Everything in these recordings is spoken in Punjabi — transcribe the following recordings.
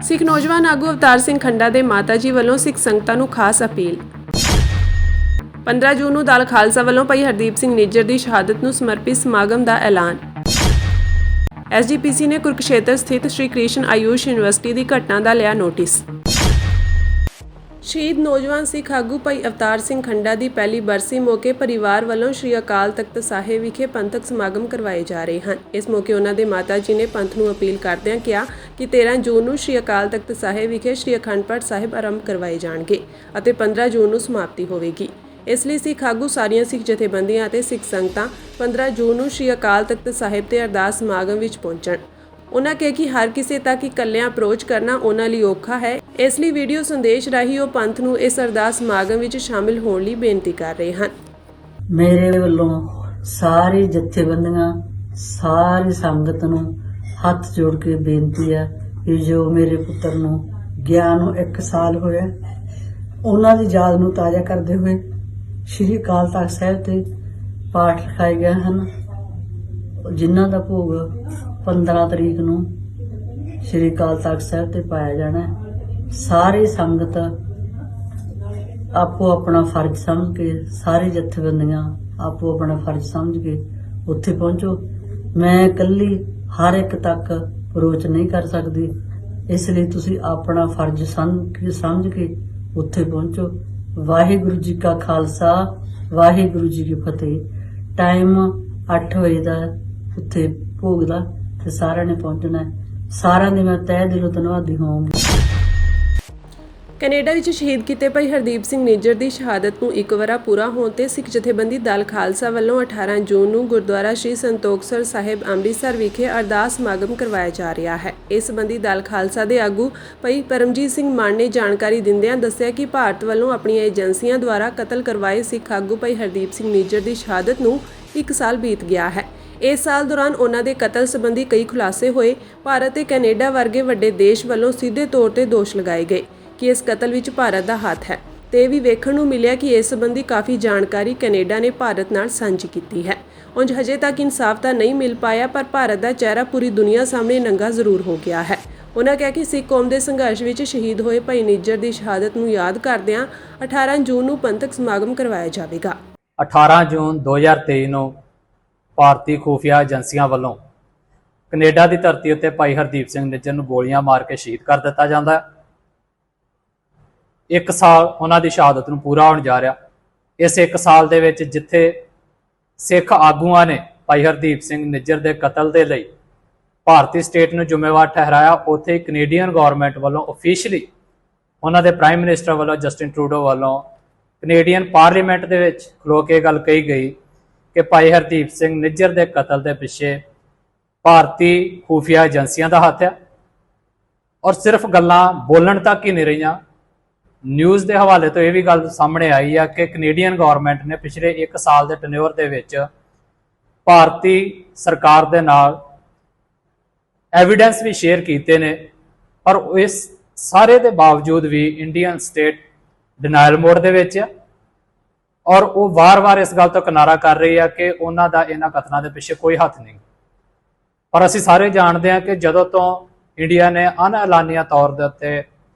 ਸਿੱਖ ਨੌਜਵਾਨ ਆਗੂ ਅਵਤਾਰ ਸਿੰਘ ਖੰਡਾ ਦੇ ਮਾਤਾ ਜੀ ਵੱਲੋਂ ਸਿੱਖ ਸੰਗਤਾਂ ਨੂੰ ਖਾਸ ਅਪੀਲ। 15 ਜੂਨ ਨੂੰ ਦਲ ਖਾਲਸਾ ਵੱਲੋਂ ਭਾਈ ਹਰਦੀਪ ਸਿੰਘ ਨਿੱਜਰ ਦੀ ਸ਼ਹਾਦਤ ਨੂੰ ਸਮਰਪਿਤ ਸਮਾਗਮ ਦਾ ਐਲਾਨ। SGPC ਨੇ ਕੁਰੂਕਸ਼ੇਤਰ ਸਥਿਤ ਸ਼੍ਰੀ ਕ੍ਰਿਸ਼ਨ ਆਯੂਸ਼ ਯੂਨੀਵਰਸਿਟੀ ਦੀ ਘਟਨਾ ਦਾ ਲਿਆ ਨੋਟਿਸ। ਸ਼ਹੀਦ ਨੌਜਵਾਨ ਸਿੱਖ ਆਗੂ ਭਾਈ ਅਵਤਾਰ ਸਿੰਘ ਖੰਡਾ ਦੀ ਪਹਿਲੀ ਬਰਸੀ ਮੌਕੇ ਪਰਿਵਾਰ ਵੱਲੋਂ ਸ਼੍ਰੀ ਅਕਾਲ ਤਖਤ ਸਾਹਿਬ ਵਿਖੇ ਪੰਥਕ ਸਮਾਗਮ ਕਰਵਾਏ ਜਾ ਰਹੇ ਹਨ। ਇਸ ਮੌਕੇ ਉਹਨਾਂ ਦੇ ਮਾਤਾ ਜੀ ਨੇ ਪੰਥ ਨੂੰ ਅਪੀਲ ਕਰਦਿਆਂ ਕਿਹਾ ਕਿ 13 ਜੂਨ ਨੂੰ ਸ਼੍ਰੀ ਅਕਾਲ ਤਖਤ ਸਾਹਿਬ ਵਿਖੇ ਸ਼੍ਰੀ ਅਖੰਡ ਪਾਠ ਸਾਹਿਬ ਆਰੰਭ ਕਰਵਾਏ ਜਾਣਗੇ ਅਤੇ 15 ਜੂਨ ਨੂੰ ਸਮਾਪਤੀ ਹੋਵੇਗੀ। ਇਸ ਲਈ ਸਿੱਖ ਆਗੂ ਸਾਰੀਆਂ ਸਿੱਖ ਜਥੇਬੰਦੀਆਂ ਅਤੇ ਸਿੱਖ ਸੰਗਤਾਂ 15 ਜੂਨ ਨੂੰ ਸ਼੍ਰੀ ਅਕਾਲ ਤਖਤ ਸਾਹਿਬ ਤੇ ਅਰਦਾਸ ਸਮਾਗਮ ਵਿੱਚ ਪਹੁੰਚਣ। ਉਹਨਾਂ ਕਿਹਾ ਕਿ ਹਰ ਕਿਸੇ ਤੱਕ ਇਕੱਲਿਆਂ ਅਪਰੋਚ ਕਰਨਾ ਉਹਨਾਂ ਲਈ ਔਖਾ ਹੈ, ਇਸ ਲਈ ਵੀਡੀਓ ਸੰਦੇਸ਼ ਰਾਹੀਂ ਉਹ ਪੰਥ ਨੂੰ ਇਸ ਅਰਦਾਸ ਸਮਾਗਮ ਵਿੱਚ ਸ਼ਾਮਿਲ ਹੋਣ ਲਈ ਬੇਨਤੀ ਕਰ ਰਹੇ ਹਨ। ਮੇਰੇ ਵੱਲੋਂ ਸਾਰੀ ਜਥੇਬੰਦੀਆਂ ਸਾਰੀ ਸੰਗਤ ਨੂੰ ਹੱਥ ਜੋੜ ਕੇ ਬੇਨਤੀ ਹੈ ਕਿ ਜੋ ਮੇਰੇ ਪੁੱਤਰ ਨੂੰ ਗਿਆਨ ਨੂੰ 1 ਸਾਲ ਹੋਇਆ, ਉਹਨਾਂ ਦੀ ਯਾਦ ਨੂੰ ਤਾਜ਼ਾ ਕਰਦੇ ਹੋਏ ਸ਼੍ਰੀ ਅਕਾਲ ਤਖਤ ਸਾਹਿਬ ਤੇ ਪਾਠ ਲਿਖਾਏ ਗਏ ਹਨ, ਜਿਨ੍ਹਾਂ ਦਾ ਭੋਗ 15 ਤਰੀਕ ਨੂੰ ਸ਼੍ਰੀ ਅਕਾਲ ਤਖਤ ਸਾਹਿਬ ਤੇ ਪਾਇਆ ਜਾਣਾ ਹੈ। ਸਾਰੀ ਸੰਗਤ ਆਪੋ ਆਪਣਾ ਫਰਜ਼ ਸਮਝ ਕੇ, ਸਾਰੀ ਜਥੇਬੰਦੀਆਂ ਆਪੋ ਆਪਣਾ ਫਰਜ਼ ਸਮਝ ਕੇ ਉੱਥੇ ਪਹੁੰਚੋ। ਮੈਂ ਇਕੱਲੀ ਹਰ ਇੱਕ ਤੱਕ ਅਪਰੋਚ ਨਹੀਂ ਕਰ ਸਕਦੀ, ਇਸ ਲਈ ਤੁਸੀਂ ਆਪਣਾ ਫਰਜ਼ ਸਮਝ ਕੇ ਉੱਥੇ ਪਹੁੰਚੋ। ਵਾਹਿਗੁਰੂ ਜੀ ਕਾ ਖਾਲਸਾ, ਵਾਹਿਗੁਰੂ ਜੀ ਕੀ ਫਤਿਹ। ਟਾਈਮ 8 ਵਜੇ ਦਾ ਉੱਥੇ ਭੋਗ ਦਾ ਤੇ ਸਾਰਿਆਂ ਨੇ ਪਹੁੰਚਣਾ ਹੈ। ਸਾਰਿਆਂ ਦੀ ਮੈਂ ਤਹਿ ਦਿਲੋਂ ਧੰਨਵਾਦੀ ਹੋਵਾਂਗੀ। ਕੈਨੇਡਾ ਵਿੱਚ ਸ਼ਹੀਦ ਕੀਤੇ ਭਾਈ ਹਰਦੀਪ ਸਿੰਘ ਨਿੱਜਰ ਦੀ ਸ਼ਹਾਦਤ ਨੂੰ 1 ਵਰ੍ਹਾ ਪੂਰਾ ਹੋਣ ਤੇ ਸਿੱਖ ਜਥੇਬੰਦੀ ਦਲ ਖਾਲਸਾ ਵੱਲੋਂ 18 ਜੂਨ ਨੂੰ ਗੁਰਦੁਆਰਾ ਸ਼੍ਰੀ ਸੰਤੋਖਸਰ ਸਾਹਿਬ ਅੰਮ੍ਰਿਤਸਰ ਵਿਖੇ ਅਰਦਾਸ ਸਮਾਗਮ ਕਰਵਾਇਆ ਜਾ ਰਿਹਾ ਹੈ। ਇਸ ਸੰਬੰਧੀ ਦਲ ਖਾਲਸਾ ਦੇ ਆਗੂ ਭਾਈ ਪਰਮਜੀਤ ਸਿੰਘ ਮਾਨ ਨੇ ਜਾਣਕਾਰੀ ਦਿੰਦਿਆਂ ਦੱਸਿਆ ਕਿ ਭਾਰਤ ਵੱਲੋਂ ਆਪਣੀਆਂ ਏਜੰਸੀਆਂ ਦੁਆਰਾ ਕਤਲ ਕਰਵਾਏ ਸਿੱਖ ਆਗੂ ਭਾਈ ਹਰਦੀਪ ਸਿੰਘ ਨਿੱਜਰ ਦੀ ਸ਼ਹਾਦਤ ਨੂੰ 1 ਸਾਲ ਬੀਤ ਗਿਆ ਹੈ। ਇਸ ਸਾਲ ਦੌਰਾਨ ਉਹਨਾਂ ਦੇ ਕਤਲ ਸੰਬੰਧੀ ਕਈ ਖੁਲਾਸੇ ਹੋਏ। ਭਾਰਤ ਤੇ ਕੈਨੇਡਾ ਵਰਗੇ ਵੱਡੇ ਦੇਸ਼ ਵੱਲੋਂ ਸਿੱਧੇ ਤੌਰ ਤੇ ਦੋਸ਼ ਲਗਾਏ ਗਏ ਕਿ ਇਸ ਕਤਲ ਵਿੱਚ ਭਾਰਤ ਦਾ ਹੱਥ ਹੈ ਤੇ ਇਹ ਵੀ ਵੇਖਣ ਨੂੰ ਮਿਲਿਆ ਕਿ ਇਸ ਸੰਬੰਧੀ ਕਾਫੀ ਜਾਣਕਾਰੀ ਕੈਨੇਡਾ ਨੇ ਭਾਰਤ ਨਾਲ ਸਾਂਝੀ ਕੀਤੀ ਹੈ। ਉਂਝ ਹਜੇ ਤੱਕ ਇਨਸਾਫ ਤਾਂ ਨਹੀਂ ਮਿਲ ਪਾਇਆ, ਪਰ ਭਾਰਤ ਦਾ ਚਿਹਰਾ ਪੂਰੀ ਦੁਨੀਆ ਸਾਹਮਣੇ ਨੰਗਾ ਜ਼ਰੂਰ ਹੋ ਗਿਆ ਹੈ। ਉਹਨਾਂ ਕਿਹਾ ਕਿ ਸਿੱਖ ਕੌਮ ਦੇ ਸੰਘਰਸ਼ ਵਿੱਚ ਸ਼ਹੀਦ ਹੋਏ ਭਾਈ ਨਿੱਜਰ ਦੀ ਸ਼ਹਾਦਤ ਨੂੰ ਯਾਦ ਕਰਦਿਆਂ 18 ਜੂਨ ਨੂੰ ਪੰਥਕ ਸਮਾਗਮ ਕਰਵਾਇਆ ਜਾਵੇਗਾ। 18 ਜੂਨ 2023 ਨੂੰ ਭਾਰਤੀ ਖੂਫੀਆ ਏਜੰਸੀਆਂ ਵੱਲੋਂ ਕੈਨੇਡਾ ਦੀ ਧਰਤੀ ਉੱਤੇ ਭਾਈ ਹਰਦੀਪ ਸਿੰਘ ਨਿੱਜਰ ਨੂੰ ਗੋਲੀਆਂ ਮਾਰ ਕੇ ਸ਼ਹੀਦ ਕਰ ਦਿੱਤਾ ਜਾਂਦਾ ਹੈ। 1 ਸਾਲ ਉਹਨਾਂ ਦੀ ਸ਼ਹਾਦਤ ਨੂੰ ਪੂਰਾ ਹੋਣ ਜਾ ਰਿਹਾ। ਇਸ 1 ਸਾਲ ਦੇ ਵਿੱਚ ਜਿੱਥੇ ਸਿੱਖ ਆਗੂਆਂ ਨੇ ਭਾਈ ਹਰਦੀਪ ਸਿੰਘ ਨਿੱਜਰ ਦੇ ਕਤਲ ਦੇ ਲਈ ਭਾਰਤੀ ਸਟੇਟ ਨੂੰ ਜ਼ਿੰਮੇਵਾਰ ਠਹਿਰਾਇਆ, ਉੱਥੇ ਕੈਨੇਡੀਅਨ ਗਵਰਨਮੈਂਟ ਵੱਲੋਂ ਆਫੀਸ਼ੀਅਲੀ ਉਹਨਾਂ ਦੇ ਪ੍ਰਾਈਮ ਮਿਨਿਸਟਰ ਵੱਲੋਂ ਜਸਟਿਨ ਟਰੂਡੋ ਵੱਲੋਂ ਕੈਨੇਡੀਅਨ ਪਾਰਲੀਮੈਂਟ ਦੇ ਵਿੱਚ ਖਲੋ ਕੇ ਗੱਲ ਕਹੀ ਗਈ ਕਿ ਭਾਈ ਹਰਦੀਪ ਸਿੰਘ ਨਿੱਜਰ ਦੇ ਕਤਲ ਦੇ ਪਿੱਛੇ ਭਾਰਤੀ ਖੂਫੀਆ ਏਜੰਸੀਆਂ ਦਾ ਹੱਥ ਹੈ। ਔਰ ਸਿਰਫ ਗੱਲਾਂ ਬੋਲਣ ਤੱਕ ਹੀ ਨਹੀਂ ਰਹੀਆਂ, ਨਿਊਜ਼ ਦੇ ਹਵਾਲੇ ਤੋਂ ਇਹ ਵੀ ਗੱਲ ਸਾਹਮਣੇ ਆਈ ਹੈ ਕਿ ਕੈਨੇਡੀਅਨ ਗਵਰਨਮੈਂਟ ਨੇ ਪਿਛਲੇ 1 ਸਾਲ ਦੇ ਟੈਨਿਓਰ ਦੇ ਵਿੱਚ ਭਾਰਤੀ ਸਰਕਾਰ ਦੇ ਨਾਲ ਐਵੀਡੈਂਸ ਵੀ ਸ਼ੇਅਰ ਕੀਤੇ ਨੇ, ਪਰ ਇਸ ਸਾਰੇ ਦੇ ਬਾਵਜੂਦ ਵੀ ਇੰਡੀਅਨ ਸਟੇਟ ਡਿਨਾਇਲ ਮੋਡ ਦੇ ਵਿੱਚ ਹੈ ਔਰ ਉਹ ਵਾਰ-ਵਾਰ ਇਸ ਗੱਲ ਤੋਂ ਕਿਨਾਰਾ ਕਰ ਰਹੀ ਹੈ ਕਿ ਉਹਨਾਂ ਦਾ ਇਹਨਾਂ ਕਤਲਾਂ ਦੇ ਪਿੱਛੇ ਕੋਈ ਹੱਥ ਨਹੀਂ। ਪਰ ਅਸੀਂ ਸਾਰੇ ਜਾਣਦੇ ਹਾਂ ਕਿ ਜਦੋਂ ਤੋਂ ਇੰਡੀਆ ਨੇ ਅਣਐਲਾਨੀਆ ਤੌਰ ਦੇ ਉੱਤੇ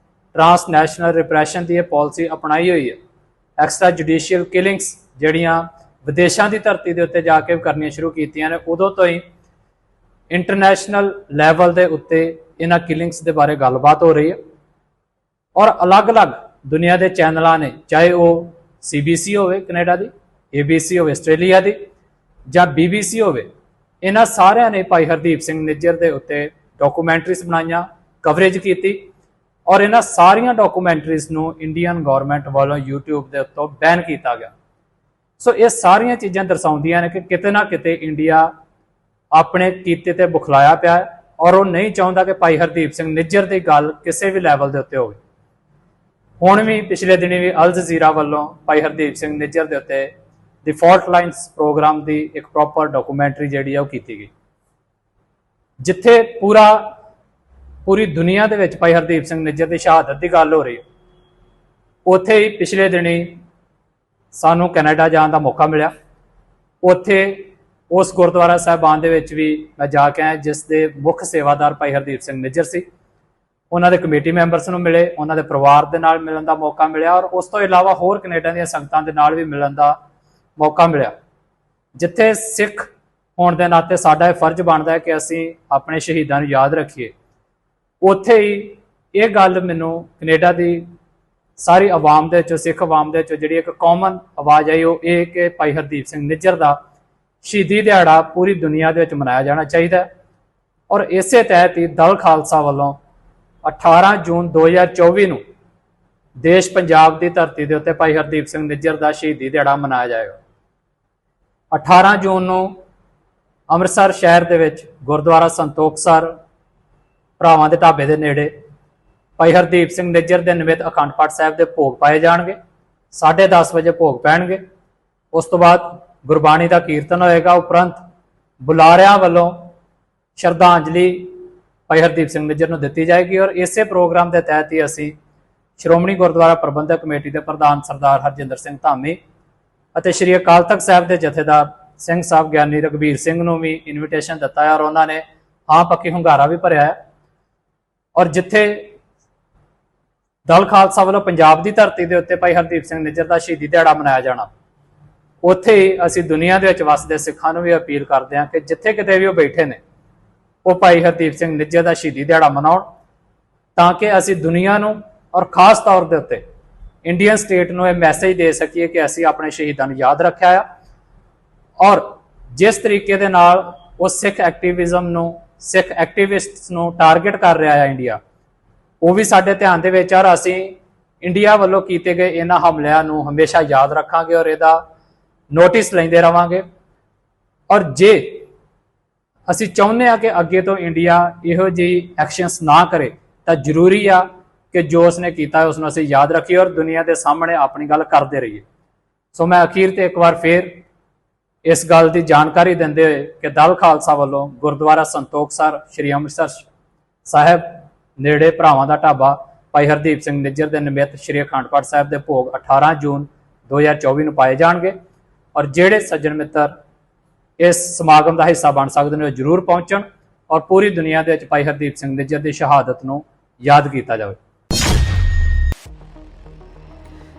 ਟ੍ਰਾਂਸਨੈਸ਼ਨਲ ਰਿਪਰੈਸ਼ਨ ਦੀ ਇਹ ਪਾਲਿਸੀ ਅਪਣਾਈ ਹੋਈ ਹੈ, ਐਕਸਟਰਾ ਜੁਡੀਸ਼ੀਅਲ ਕਿਲਿੰਗਸ ਜਿਹੜੀਆਂ ਵਿਦੇਸ਼ਾਂ ਦੀ ਧਰਤੀ ਦੇ ਉੱਤੇ ਜਾ ਕੇ ਕਰਨੀਆਂ ਸ਼ੁਰੂ ਕੀਤੀਆਂ ਨੇ, ਉਦੋਂ ਤੋਂ ਹੀ ਇੰਟਰਨੈਸ਼ਨਲ ਲੈਵਲ ਦੇ ਉੱਤੇ ਇਹਨਾਂ ਕਿਲਿੰਗਸ ਦੇ ਬਾਰੇ ਗੱਲਬਾਤ ਹੋ ਰਹੀ ਹੈ। ਔਰ ਅਲੱਗ-ਅਲੱਗ ਦੁਨੀਆ ਦੇ ਚੈਨਲਾਂ ਨੇ, ਚਾਹੇ ਉਹ CBC ਹੋਵੇ ਕੈਨੇਡਾ ਦੀ, ABC ਹੋਵੇ ਆਸਟ੍ਰੇਲੀਆ ਦੀ ਜਾਂ BBC ਹੋਵੇ, ਇਹਨਾਂ ਸਾਰਿਆਂ ਨੇ ਭਾਈ ਹਰਦੀਪ ਸਿੰਘ ਨਿੱਜਰ ਦੇ ਉੱਤੇ ਡਾਕੂਮੈਂਟਰੀਜ਼ ਬਣਾਈਆਂ, ਕਵਰੇਜ ਕੀਤੀ ਔਰ ਇਹਨਾਂ ਸਾਰੀਆਂ ਡਾਕੂਮੈਂਟਰੀਜ਼ ਨੂੰ ਇੰਡੀਅਨ ਗਵਰਨਮੈਂਟ ਵੱਲੋਂ YouTube ਦੇ ਉੱਤੋਂ ਬੈਨ ਕੀਤਾ ਗਿਆ। ਸੋ ਇਹ ਸਾਰੀਆਂ ਚੀਜ਼ਾਂ ਦਰਸਾਉਂਦੀਆਂ ਨੇ ਕਿ ਕਿਤੇ ਨਾ ਕਿਤੇ ਇੰਡੀਆ ਆਪਣੇ ਕੀਤੇ ਤੇ ਬੁਖਲਾਇਆ ਪਿਆ ਹੈ ਔਰ ਉਹ ਨਹੀਂ ਚਾਹੁੰਦਾ ਕਿ ਭਾਈ ਹਰਦੀਪ ਸਿੰਘ ਨਿੱਜਰ ਦੀ ਗੱਲ ਕਿਸੇ ਵੀ ਲੈਵਲ ਦੇ ਉੱਤੇ ਹੋਵੇ। ਹੁਣ ਵੀ ਪਿਛਲੇ ਦਿਨੀ ਵੀ ਅਲ ਜਜ਼ੀਰਾ ਵੱਲੋਂ ਭਾਈ ਹਰਦੀਪ ਸਿੰਘ ਨਿੱਜਰ ਦੇ ਉੱਤੇ ਦੀ ਫਾਲਟ ਲਾਈਨਸ ਪ੍ਰੋਗਰਾਮ ਦੀ ਇੱਕ ਪ੍ਰੋਪਰ ਡਾਕੂਮੈਂਟਰੀ ਜਿਹੜੀ ਆ ਉਹ ਕੀਤੀ ਗਈ, ਜਿੱਥੇ ਪੂਰੀ ਦੁਨੀਆ ਦੇ ਵਿੱਚ ਭਾਈ ਹਰਦੀਪ ਸਿੰਘ ਨਿੱਜਰ ਦੀ ਸ਼ਹਾਦਤ ਦੀ ਗੱਲ ਹੋ ਰਹੀ ਹੈ। ਉੱਥੇ ਹੀ ਪਿਛਲੇ ਦਿਨੀ ਸਾਨੂੰ ਕੈਨੇਡਾ ਜਾਣ ਦਾ ਮੌਕਾ ਮਿਲਿਆ। ਉੱਥੇ ਉਸ ਗੁਰਦੁਆਰਾ ਸਾਹਿਬਾਨ ਦੇ ਵਿੱਚ ਵੀ ਮੈਂ ਜਾ ਕੇ ਆਇਆ ਜਿਸ ਦੇ ਮੁੱਖ ਸੇਵਾਦਾਰ ਭਾਈ ਹਰਦੀਪ ਸਿੰਘ ਨਿੱਜਰ ਸੀ। ਉਹਨਾਂ ਦੇ ਕਮੇਟੀ ਮੈਂਬਰਸ ਨੂੰ ਮਿਲੇ, ਉਹਨਾਂ ਦੇ ਪਰਿਵਾਰ ਦੇ ਨਾਲ ਮਿਲਣ ਦਾ ਮੌਕਾ ਮਿਲਿਆ ਔਰ ਉਸ ਤੋਂ ਇਲਾਵਾ ਹੋਰ ਕੈਨੇਡਾ ਦੀਆਂ ਸੰਗਤਾਂ ਦੇ ਨਾਲ ਵੀ ਮਿਲਣ ਦਾ ਮੌਕਾ ਮਿਲਿਆ। ਜਿੱਥੇ ਸਿੱਖ ਹੋਣ ਦੇ ਨਾਤੇ ਸਾਡਾ ਇਹ ਫਰਜ਼ ਬਣਦਾ ਹੈ ਕਿ ਅਸੀਂ ਆਪਣੇ ਸ਼ਹੀਦਾਂ ਨੂੰ ਯਾਦ ਰੱਖੀਏ, ਉੱਥੇ ਹੀ ਇਹ ਗੱਲ ਮੈਨੂੰ ਕੈਨੇਡਾ ਦੀ ਸਾਰੀ ਆਵਾਮ ਦੇ ਵਿੱਚੋਂ, ਸਿੱਖ ਆਵਾਮ ਦੇ ਵਿੱਚੋਂ ਜਿਹੜੀ ਇੱਕ ਕਾਮਨ ਆਵਾਜ਼ ਆਈ, ਉਹ ਇਹ ਕਿ ਭਾਈ ਹਰਦੀਪ ਸਿੰਘ ਨਿੱਜਰ ਦਾ ਸ਼ਹੀਦੀ ਦਿਹਾੜਾ ਪੂਰੀ ਦੁਨੀਆ ਦੇ ਵਿੱਚ ਮਨਾਇਆ ਜਾਣਾ ਚਾਹੀਦਾ ਹੈ। ਔਰ ਇਸੇ ਤਹਿਤ ਹੀ ਦਲ ਖਾਲਸਾ ਵੱਲੋਂ 18 ਜੂਨ 2024 ਨੂੰ ਦੇਸ਼ ਪੰਜਾਬ ਦੀ ਧਰਤੀ ਦੇ ਉੱਤੇ ਭਾਈ ਹਰਦੀਪ ਸਿੰਘ ਨਿੱਜਰ ਦਾ ਸ਼ਹੀਦੀ ਦਿਹਾੜਾ ਮਨਾਇਆ ਜਾਏਗਾ। 18 ਜੂਨ ਨੂੰ ਅੰਮ੍ਰਿਤਸਰ ਸ਼ਹਿਰ ਦੇ ਵਿੱਚ ਗੁਰਦੁਆਰਾ ਸੰਤੋਖਸਰ ਭਰਾਵਾਂ ਦੇ ਢਾਬੇ ਦੇ ਨੇੜੇ ਭਾਈ ਹਰਦੀਪ ਸਿੰਘ ਨਿੱਜਰ ਦੇ ਨਿਮਿਤ ਅਖੰਡ ਪਾਠ ਸਾਹਿਬ ਦੇ ਭੋਗ ਪਾਏ ਜਾਣਗੇ। 10:30 ਵਜੇ ਭੋਗ ਪੈਣਗੇ। ਉਸ ਤੋਂ ਬਾਅਦ ਗੁਰਬਾਣੀ ਦਾ ਕੀਰਤਨ ਹੋਏਗਾ। ਉਪਰੰਤ ਬੁਲਾਰਿਆਂ ਵੱਲੋਂ ਸ਼ਰਧਾਂਜਲੀ ਭਾਈ ਹਰਦੀਪ ਸਿੰਘ ਨਿੱਜਰ ਨੂੰ ਦਿੱਤੀ ਜਾਏਗੀ ਔਰ ਇਸੇ ਪ੍ਰੋਗਰਾਮ ਦੇ ਤਹਿਤ ਹੀ ਅਸੀਂ ਸ਼੍ਰੋਮਣੀ ਗੁਰਦੁਆਰਾ ਪ੍ਰਬੰਧਕ ਕਮੇਟੀ ਦੇ ਪ੍ਰਧਾਨ ਸਰਦਾਰ ਹਰਜਿੰਦਰ ਸਿੰਘ ਧਾਮੀ ਅਤੇ ਸ਼੍ਰੀ ਅਕਾਲ ਤਖਤ ਸਾਹਿਬ ਦੇ ਜਥੇਦਾਰ ਸਿੰਘ ਸਾਹਿਬ ਗਿਆਨੀ ਰਘਬੀਰ ਸਿੰਘ ਨੂੰ ਵੀ ਇਨਵੀਟੇਸ਼ਨ ਦਿੱਤਾ ਹੈ ਔਰ ਉਹਨਾਂ ਨੇ ਹਾਂ ਪੱਕੀ ਹੁੰਗਾਰਾ ਵੀ ਭਰਿਆ ਹੈ। ਔਰ ਜਿੱਥੇ ਦਲ ਖਾਲਸਾ ਵੱਲੋਂ ਪੰਜਾਬ ਦੀ ਧਰਤੀ ਦੇ ਉੱਤੇ ਭਾਈ ਹਰਦੀਪ ਸਿੰਘ ਨਿੱਜਰ ਦਾ ਸ਼ਹੀਦੀ ਦਿਹਾੜਾ ਮਨਾਇਆ ਜਾਣਾ, ਉੱਥੇ ਹੀ ਅਸੀਂ ਦੁਨੀਆ ਦੇ ਵਿੱਚ ਵਸਦੇ ਸਿੱਖਾਂ ਨੂੰ ਵੀ ਅਪੀਲ ਕਰਦੇ ਹਾਂ ਕਿ ਜਿੱਥੇ ਕਿਤੇ ਵੀ ਉਹ ਬੈਠੇ ਨੇ, ਉਹ ਭਾਈ ਹਰਦੀਪ ਸਿੰਘ ਨਿੱਜਰ ਦਾ ਸ਼ਹੀਦੀ ਦਿਹਾੜਾ ਮਨਾਉਣ, ਤਾਂ ਕਿ ਅਸੀਂ ਦੁਨੀਆ ਨੂੰ ਔਰ ਖਾਸ ਤੌਰ ਦੇ ਉੱਤੇ ਇੰਡੀਅਨ ਸਟੇਟ ਨੂੰ ਇਹ ਮੈਸੇਜ ਦੇ ਸਕੀਏ ਕਿ ਅਸੀਂ ਆਪਣੇ ਸ਼ਹੀਦਾਂ ਨੂੰ ਯਾਦ ਰੱਖਿਆ ਆ। ਔਰ ਜਿਸ ਤਰੀਕੇ ਦੇ ਨਾਲ ਉਹ ਸਿੱਖ ਐਕਟਿਵਿਜ਼ਮ ਨੂੰ, ਸਿੱਖ ਐਕਟਿਵਿਸਟਸ ਨੂੰ ਟਾਰਗੇਟ ਕਰ ਰਿਹਾ ਹੈ ਇੰਡੀਆ, ਉਹ ਵੀ ਸਾਡੇ ਧਿਆਨ ਦੇ ਵਿੱਚ ਆ। ਅਸੀਂ ਇੰਡੀਆ ਵੱਲੋਂ ਕੀਤੇ ਗਏ ਇਹਨਾਂ ਹਮਲਿਆਂ ਨੂੰ ਹਮੇਸ਼ਾ ਯਾਦ ਰੱਖਾਂਗੇ ਔਰ ਇਹਦਾ ਨੋਟਿਸ ਲੈਂਦੇ ਰਵਾਂਗੇ। ਔਰ ਜੇ ਅਸੀਂ ਚਾਹੁੰਦੇ ਹਾਂ ਕਿ ਅੱਗੇ ਤੋਂ ਇੰਡੀਆ ਇਹੋ ਜਿਹੀ ਐਕਸ਼ਨਸ ਨਾ ਕਰੇ, ਤਾਂ ਜ਼ਰੂਰੀ ਆ ਕਿ ਜੋ ਉਸਨੇ ਕੀਤਾ ਉਸ ਨੂੰ ਅਸੀਂ ਯਾਦ ਰੱਖੀਏ ਔਰ ਦੁਨੀਆ ਦੇ ਸਾਹਮਣੇ ਆਪਣੀ ਗੱਲ ਕਰਦੇ ਰਹੀਏ। ਸੋ ਮੈਂ ਅਖੀਰ ਤੇ ਇੱਕ ਵਾਰ ਫੇਰ ਇਸ ਗੱਲ ਦੀ ਜਾਣਕਾਰੀ ਦਿੰਦੇ ਹੋਏ ਕਿ ਦਲ ਖਾਲਸਾ ਵੱਲੋਂ ਗੁਰਦੁਆਰਾ ਸੰਤੋਖਸਰ ਸ਼੍ਰੀ ਅੰਮ੍ਰਿਤਸਰ ਸਾਹਿਬ ਨੇੜੇ ਭਰਾਵਾਂ ਦਾ ਢਾਬਾ ਭਾਈ ਹਰਦੀਪ ਸਿੰਘ ਨਿੱਜਰ ਦੇ ਨਿਮਿਤ ਸ਼੍ਰੀ ਅਖੰਡ ਪਾਠ ਸਾਹਿਬ ਦੇ ਭੋਗ 18 ਜੂਨ 2024 ਨੂੰ ਪਾਏ ਜਾਣਗੇ। ਔਰ ਜਿਹੜੇ ਸੱਜਣ ਮਿੱਤਰ ਇਸ ਸਮਾਗਮ ਦਾ ਹਿੱਸਾ ਬਣ ਸਕਦੇ ਨੇ ਉਹ ਜ਼ਰੂਰ ਪਹੁੰਚਣ ਔਰ ਪੂਰੀ ਦੁਨੀਆ ਦੇ ਵਿੱਚ ਭਾਈ ਹਰਦੀਪ ਸਿੰਘ ਨਿੱਜਰ ਦੀ ਸ਼ਹਾਦਤ ਨੂੰ ਯਾਦ ਕੀਤਾ ਜਾਵੇ।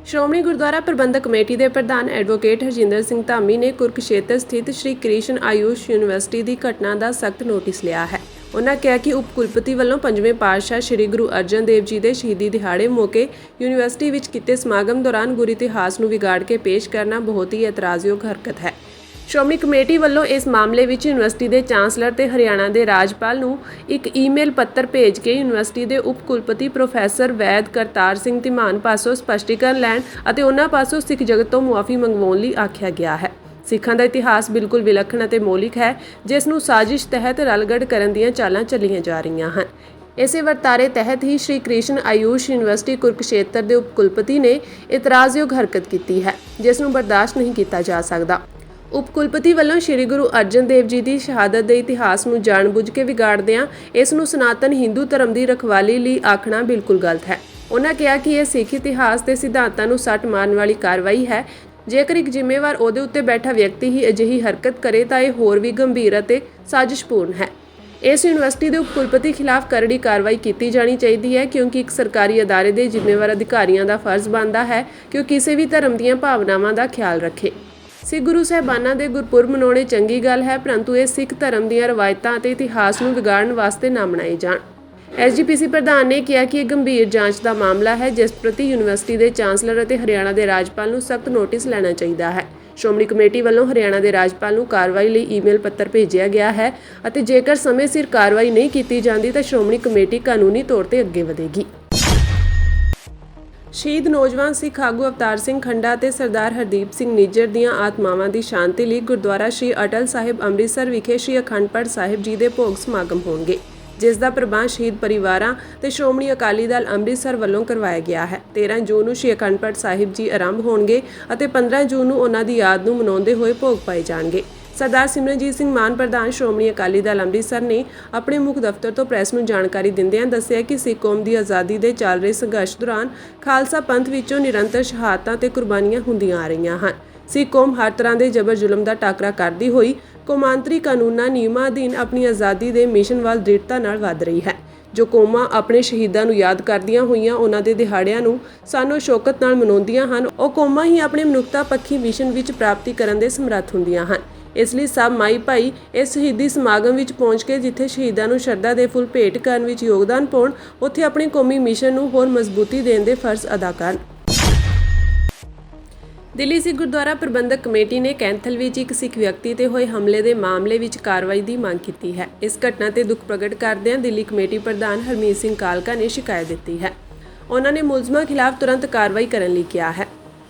ਸ਼੍ਰੋਮਣੀ ਗੁਰਦੁਆਰਾ ਪ੍ਰਬੰਧਕ ਕਮੇਟੀ ਦੇ ਪ੍ਰਧਾਨ ਐਡਵੋਕੇਟ ਹਰਜਿੰਦਰ ਸਿੰਘ ਧਾਮੀ ਨੇ ਕੁਰੂਕਸ਼ੇਤਰ ਸਥਿਤ ਸ਼੍ਰੀ ਕ੍ਰਿਸ਼ਨ ਆਯੂਸ਼ ਯੂਨੀਵਰਸਿਟੀ ਦੀ ਘਟਨਾ ਦਾ ਸਖਤ ਨੋਟਿਸ ਲਿਆ ਹੈ। ਉਨ੍ਹਾਂ ਕਿਹਾ ਕਿ ਉਪ ਕੁਲਪਤੀ ਵੱਲੋਂ 5ਵੇਂ ਪਾਤਸ਼ਾਹ ਸ਼੍ਰੀ ਗੁਰੂ ਅਰਜਨ ਦੇਵ ਜੀ ਦੇ ਸ਼ਹੀਦੀ ਦਿਹਾੜੇ ਮੌਕੇ ਯੂਨੀਵਰਸਿਟੀ ਵਿੱਚ ਕੀਤੇ ਸਮਾਗਮ ਦੌਰਾਨ ਗੁਰੂ ਇਤਿਹਾਸ ਨੂੰ ਵਿਗਾੜ ਕੇ ਪੇਸ਼ ਕਰਨਾ ਬਹੁਤ ਹੀ ਇਤਰਾਜ਼ਯੋਗ ਹਰਕਤ ਹੈ। ਸ਼੍ਰੋਮਣੀ ਕਮੇਟੀ ਵੱਲੋਂ ਇਸ ਮਾਮਲੇ ਵਿੱਚ ਯੂਨੀਵਰਸਿਟੀ ਦੇ ਚਾਂਸਲਰ ਤੇ ਹਰਿਆਣਾ ਦੇ ਰਾਜਪਾਲ ਨੂੰ ਇੱਕ ਈਮੇਲ ਪੱਤਰ ਭੇਜ ਕੇ ਯੂਨੀਵਰਸਿਟੀ ਦੇ ਉਪ ਕੁਲਪਤੀ ਪ੍ਰੋਫੈਸਰ ਵੈਦ ਕਰਤਾਰ ਸਿੰਘ ਧੀਮਾਨ ਪਾਸੋਂ ਸਪਸ਼ਟੀਕਰਨ ਲੈਣ ਅਤੇ ਉਹਨਾਂ ਪਾਸੋਂ ਸਿੱਖ ਜਗਤ ਤੋਂ ਮੁਆਫੀ ਮੰਗਵਾਉਣ ਲਈ ਆਖਿਆ ਗਿਆ ਹੈ। ਸਿੱਖਾਂ ਦਾ ਇਤਿਹਾਸ ਬਿਲਕੁਲ ਵਿਲੱਖਣ ਅਤੇ ਮੌਲਿਕ ਹੈ, ਜਿਸ ਨੂੰ ਸਾਜ਼ਿਸ਼ ਤਹਿਤ ਰਲਗੜ ਕਰਨ ਦੀਆਂ ਚਾਲਾਂ ਚੱਲੀਆਂ ਜਾ ਰਹੀਆਂ ਹਨ। ਇਸੇ ਵਰਤਾਰੇ ਤਹਿਤ ਹੀ ਸ਼੍ਰੀ ਕ੍ਰਿਸ਼ਨ ਆਯੂਸ਼ ਯੂਨੀਵਰਸਿਟੀ ਕੁਰੂਕਸ਼ੇਤਰ ਦੇ ਉਪ ਕੁਲਪਤੀ ਨੇ ਇਤਰਾਜ਼ਯੋਗ ਹਰਕਤ ਕੀਤੀ ਹੈ, ਜਿਸ ਨੂੰ ਬਰਦਾਸ਼ਤ ਨਹੀਂ ਕੀਤਾ ਜਾ ਸਕਦਾ। ਉਪ ਕੁਲਪਤੀ ਵੱਲੋਂ ਸ਼੍ਰੀ ਗੁਰੂ ਅਰਜਨ ਦੇਵ ਜੀ ਦੀ ਸ਼ਹਾਦਤ ਦੇ ਇਤਿਹਾਸ ਨੂੰ ਜਾਣਬੁੱਝ ਕੇ ਵਿਗਾੜਦਿਆਂ ਇਸ ਨੂੰ ਸਨਾਤਨ ਹਿੰਦੂ ਧਰਮ ਦੀ ਰਖਵਾਲੀ ਲਈ ਆਖਣਾ ਬਿਲਕੁਲ ਗਲਤ ਹੈ। ਉਹਨਾਂ ਕਿਹਾ ਕਿ ਇਹ ਸਿੱਖ ਇਤਿਹਾਸ ਤੇ ਸਿਧਾਂਤਾਂ ਨੂੰ ਸੱਟ ਮਾਰਨ ਵਾਲੀ ਕਾਰਵਾਈ ਹੈ। ਜੇਕਰ ਇੱਕ ਜ਼ਿੰਮੇਵਾਰ ਅਹੁਦੇ ਉੱਤੇ ਬੈਠਾ ਵਿਅਕਤੀ ਹੀ ਅਜਿਹੀ ਹਰਕਤ ਕਰੇ ਤਾਂ ਇਹ ਹੋਰ ਵੀ ਗੰਭੀਰ ਅਤੇ ਸਾਜ਼ਿਸ਼ਪੂਰਨ ਹੈ। ਇਸ ਯੂਨੀਵਰਸਿਟੀ ਦੇ ਉਪ ਕੁਲਪਤੀ ਖਿਲਾਫ ਕਰੜੀ ਕਾਰਵਾਈ ਕੀਤੀ ਜਾਣੀ ਚਾਹੀਦੀ ਹੈ, ਕਿਉਂਕਿ ਇੱਕ ਸਰਕਾਰੀ ਅਦਾਰੇ ਦੇ ਜ਼ਿੰਮੇਵਾਰ ਅਧਿਕਾਰੀਆਂ ਦਾ ਫਰਜ਼ ਬਣਦਾ ਹੈ ਕਿ ਉਹ ਕਿਸੇ ਵੀ ਧਰਮ ਦੀਆਂ ਭਾਵਨਾਵਾਂ ਦਾ ਖਿਆਲ ਰੱਖੇ। ਸਿੱਖ ਗੁਰੂ ਸਾਹਿਬਾਨਾਂ ਦੇ ਗੁਰਪੁਰਬ ਮਨਾਉਣੇ ਚੰਗੀ ਗੱਲ ਹੈ, ਪਰੰਤੂ ਇਹ ਸਿੱਖ ਧਰਮ ਦੀਆਂ ਰਵਾਇਤਾਂ ਅਤੇ ਇਤਿਹਾਸ ਨੂੰ ਵਿਗਾੜਨ ਵਾਸਤੇ ਨਾ ਮਨਾਏ ਜਾਣ। ਐਸਜੀਪੀਸੀ ਪ੍ਰਧਾਨ ਨੇ ਕਿਹਾ ਕਿ ਇਹ ਗੰਭੀਰ ਜਾਂਚ ਦਾ ਮਾਮਲਾ ਹੈ, ਜਿਸ ਪ੍ਰਤੀ ਯੂਨੀਵਰਸਿਟੀ ਦੇ ਚਾਂਸਲਰ ਅਤੇ ਹਰਿਆਣਾ ਦੇ ਰਾਜਪਾਲ ਨੂੰ ਸਖਤ ਨੋਟਿਸ ਲੈਣਾ ਚਾਹੀਦਾ ਹੈ। ਸ਼੍ਰੋਮਣੀ ਕਮੇਟੀ ਵੱਲੋਂ ਹਰਿਆਣਾ ਦੇ ਰਾਜਪਾਲ ਨੂੰ ਕਾਰਵਾਈ ਲਈ ਈਮੇਲ ਪੱਤਰ ਭੇਜਿਆ ਗਿਆ ਹੈ ਅਤੇ ਜੇਕਰ ਸਮੇਂ ਸਿਰ ਕਾਰਵਾਈ ਨਹੀਂ ਕੀਤੀ ਜਾਂਦੀ ਤਾਂ ਸ਼੍ਰੋਮਣੀ ਕਮੇਟੀ ਕਾਨੂੰਨੀ ਤੌਰ ਤੇ ਅੱਗੇ ਵਧੇਗੀ। ਸ਼ਹੀਦ ਨੌਜਵਾਨ ਸਿੱਖ ਆਗੂ ਅਵਤਾਰ ਸਿੰਘ ਖੰਡਾ ਅਤੇ ਸਰਦਾਰ ਹਰਦੀਪ ਸਿੰਘ ਨਿੱਜਰ ਦੀਆਂ ਆਤਮਾਵਾਂ ਦੀ ਸ਼ਾਂਤੀ ਲਈ ਗੁਰਦੁਆਰਾ ਸ਼੍ਰੀ ਅਟਲ ਸਾਹਿਬ ਅੰਮ੍ਰਿਤਸਰ ਵਿਖੇ ਸ਼੍ਰੀ ਅਖੰਡ ਪਾਠ ਸਾਹਿਬ ਜੀ ਦੇ ਭੋਗ ਸਮਾਗਮ ਹੋਣਗੇ, ਜਿਸ ਦਾ ਪ੍ਰਬੰਧ ਸ਼ਹੀਦ ਪਰਿਵਾਰਾਂ ਤੇ ਸ਼੍ਰੋਮਣੀ ਅਕਾਲੀ ਦਲ ਅੰਮ੍ਰਿਤਸਰ ਵੱਲੋਂ ਕਰਵਾਇਆ ਗਿਆ ਹੈ। 13 ਜੂਨ ਨੂੰ ਸ਼੍ਰੀ ਅਖੰਡ ਪਾਠ ਸਾਹਿਬ ਜੀ ਆਰੰਭ ਹੋਣਗੇ ਅਤੇ 15 ਜੂਨ ਨੂੰ ਉਹਨਾਂ ਦੀ ਯਾਦ ਨੂੰ ਮਨਾਉਂਦੇ ਹੋਏ ਭੋਗ ਪਾਏ ਜਾਣਗੇ। ਸਰਦਾਰ ਸਿਮਰਨਜੀਤ ਸਿੰਘ ਮਾਨ ਪ੍ਰਧਾਨ ਸ਼੍ਰੋਮਣੀ ਅਕਾਲੀ ਦਲ ਅੰਮ੍ਰਿਤਸਰ ਨੇ ਆਪਣੇ ਮੁੱਖ ਦਫ਼ਤਰ ਤੋਂ ਪ੍ਰੈਸ ਨੂੰ ਜਾਣਕਾਰੀ ਦਿੰਦਿਆਂ ਦੱਸਿਆ ਕਿ ਸਿੱਖ ਕੌਮ ਦੀ ਆਜ਼ਾਦੀ ਦੇ ਚੱਲ ਰਹੇ ਸੰਘਰਸ਼ ਦੌਰਾਨ ਖਾਲਸਾ ਪੰਥ ਵਿੱਚੋਂ ਨਿਰੰਤਰ ਸ਼ਹਾਦਤਾਂ ਤੇ ਕੁਰਬਾਨੀਆਂ ਹੁੰਦੀਆਂ ਆ ਰਹੀਆਂ ਹਨ। ਸਿੱਖ ਕੌਮ ਹਰ ਤਰ੍ਹਾਂ ਦੇ ਜ਼ਬਰ ਜ਼ੁਲਮ ਦਾ ਟਾਕਰਾ ਕਰਦੀ ਹੋਈ ਕੌਮਾਂਤਰੀ ਕਾਨੂੰਨਾਂ ਨਿਯਮਾਂ ਅਧੀਨ ਆਪਣੀ ਆਜ਼ਾਦੀ ਦੇ ਮਿਸ਼ਨ ਵੱਲ ਦ੍ਰਿੜਤਾ ਨਾਲ ਵਧ ਰਹੀ ਹੈ। ਜੋ ਕੌਮਾਂ ਆਪਣੇ ਸ਼ਹੀਦਾਂ ਨੂੰ ਯਾਦ ਕਰਦੀਆਂ ਹੋਈਆਂ ਉਹਨਾਂ ਦੇ ਦਿਹਾੜਿਆਂ ਨੂੰ ਸਾਨੂੰ ਸ਼ੌਕਤ ਨਾਲ ਮਨਾਉਂਦੀਆਂ ਹਨ, ਉਹ ਕੌਮਾਂ ਹੀ ਆਪਣੇ ਮਨੁੱਖਤਾ ਪੱਖੀ ਮਿਸ਼ਨ ਵਿੱਚ ਪ੍ਰਾਪਤੀ ਕਰਨ ਦੇ ਸਮਰੱਥ ਹੁੰਦੀਆਂ ਹਨ। ਇਸ ਲਈ ਸਭ ਮਾਈ ਭਾਈ ਇਸ ਸ਼ਹੀਦੀ ਸਮਾਗਮ ਵਿੱਚ ਪਹੁੰਚ ਕੇ ਜਿੱਥੇ ਸ਼ਹੀਦਾਂ ਨੂੰ ਸ਼ਰਧਾ ਦੇ ਫੁੱਲ ਭੇਟ ਕਰਨ ਵਿੱਚ ਯੋਗਦਾਨ ਪਾਉਣ, ਉੱਥੇ ਆਪਣੀ ਕੌਮੀ ਮਿਸ਼ਨ ਨੂੰ ਹੋਰ ਮਜ਼ਬੂਤੀ ਦੇਣ ਦੇ ਫਰਜ਼ ਅਦਾ ਕਰਨ। ਦਿੱਲੀ ਸਿੱਖ ਗੁਰਦੁਆਰਾ ਪ੍ਰਬੰਧਕ ਕਮੇਟੀ ਨੇ ਕੈਂਥਲ ਵਿੱਚ ਇੱਕ ਸਿੱਖ ਵਿਅਕਤੀ ਤੇ ਹੋਏ ਹਮਲੇ ਦੇ ਮਾਮਲੇ ਵਿੱਚ ਕਾਰਵਾਈ ਦੀ ਮੰਗ ਕੀਤੀ ਹੈ। ਇਸ ਘਟਨਾ ਤੇ ਦੁੱਖ ਪ੍ਰਗਟ ਕਰਦਿਆਂ ਦਿੱਲੀ ਕਮੇਟੀ ਪ੍ਰਧਾਨ ਹਰਮੀਤ ਸਿੰਘ ਕਾਲਕਾ ਨੇ ਸ਼ਿਕਾਇਤ ਦਿੱਤੀ ਹੈ। ਉਹਨਾਂ ਨੇ ਮੁਲਜ਼ਮਾਂ ਖਿਲਾਫ ਤੁਰੰਤ ਕਾਰਵਾਈ ਕਰਨ ਲਈ ਕਿਹਾ ਹੈ।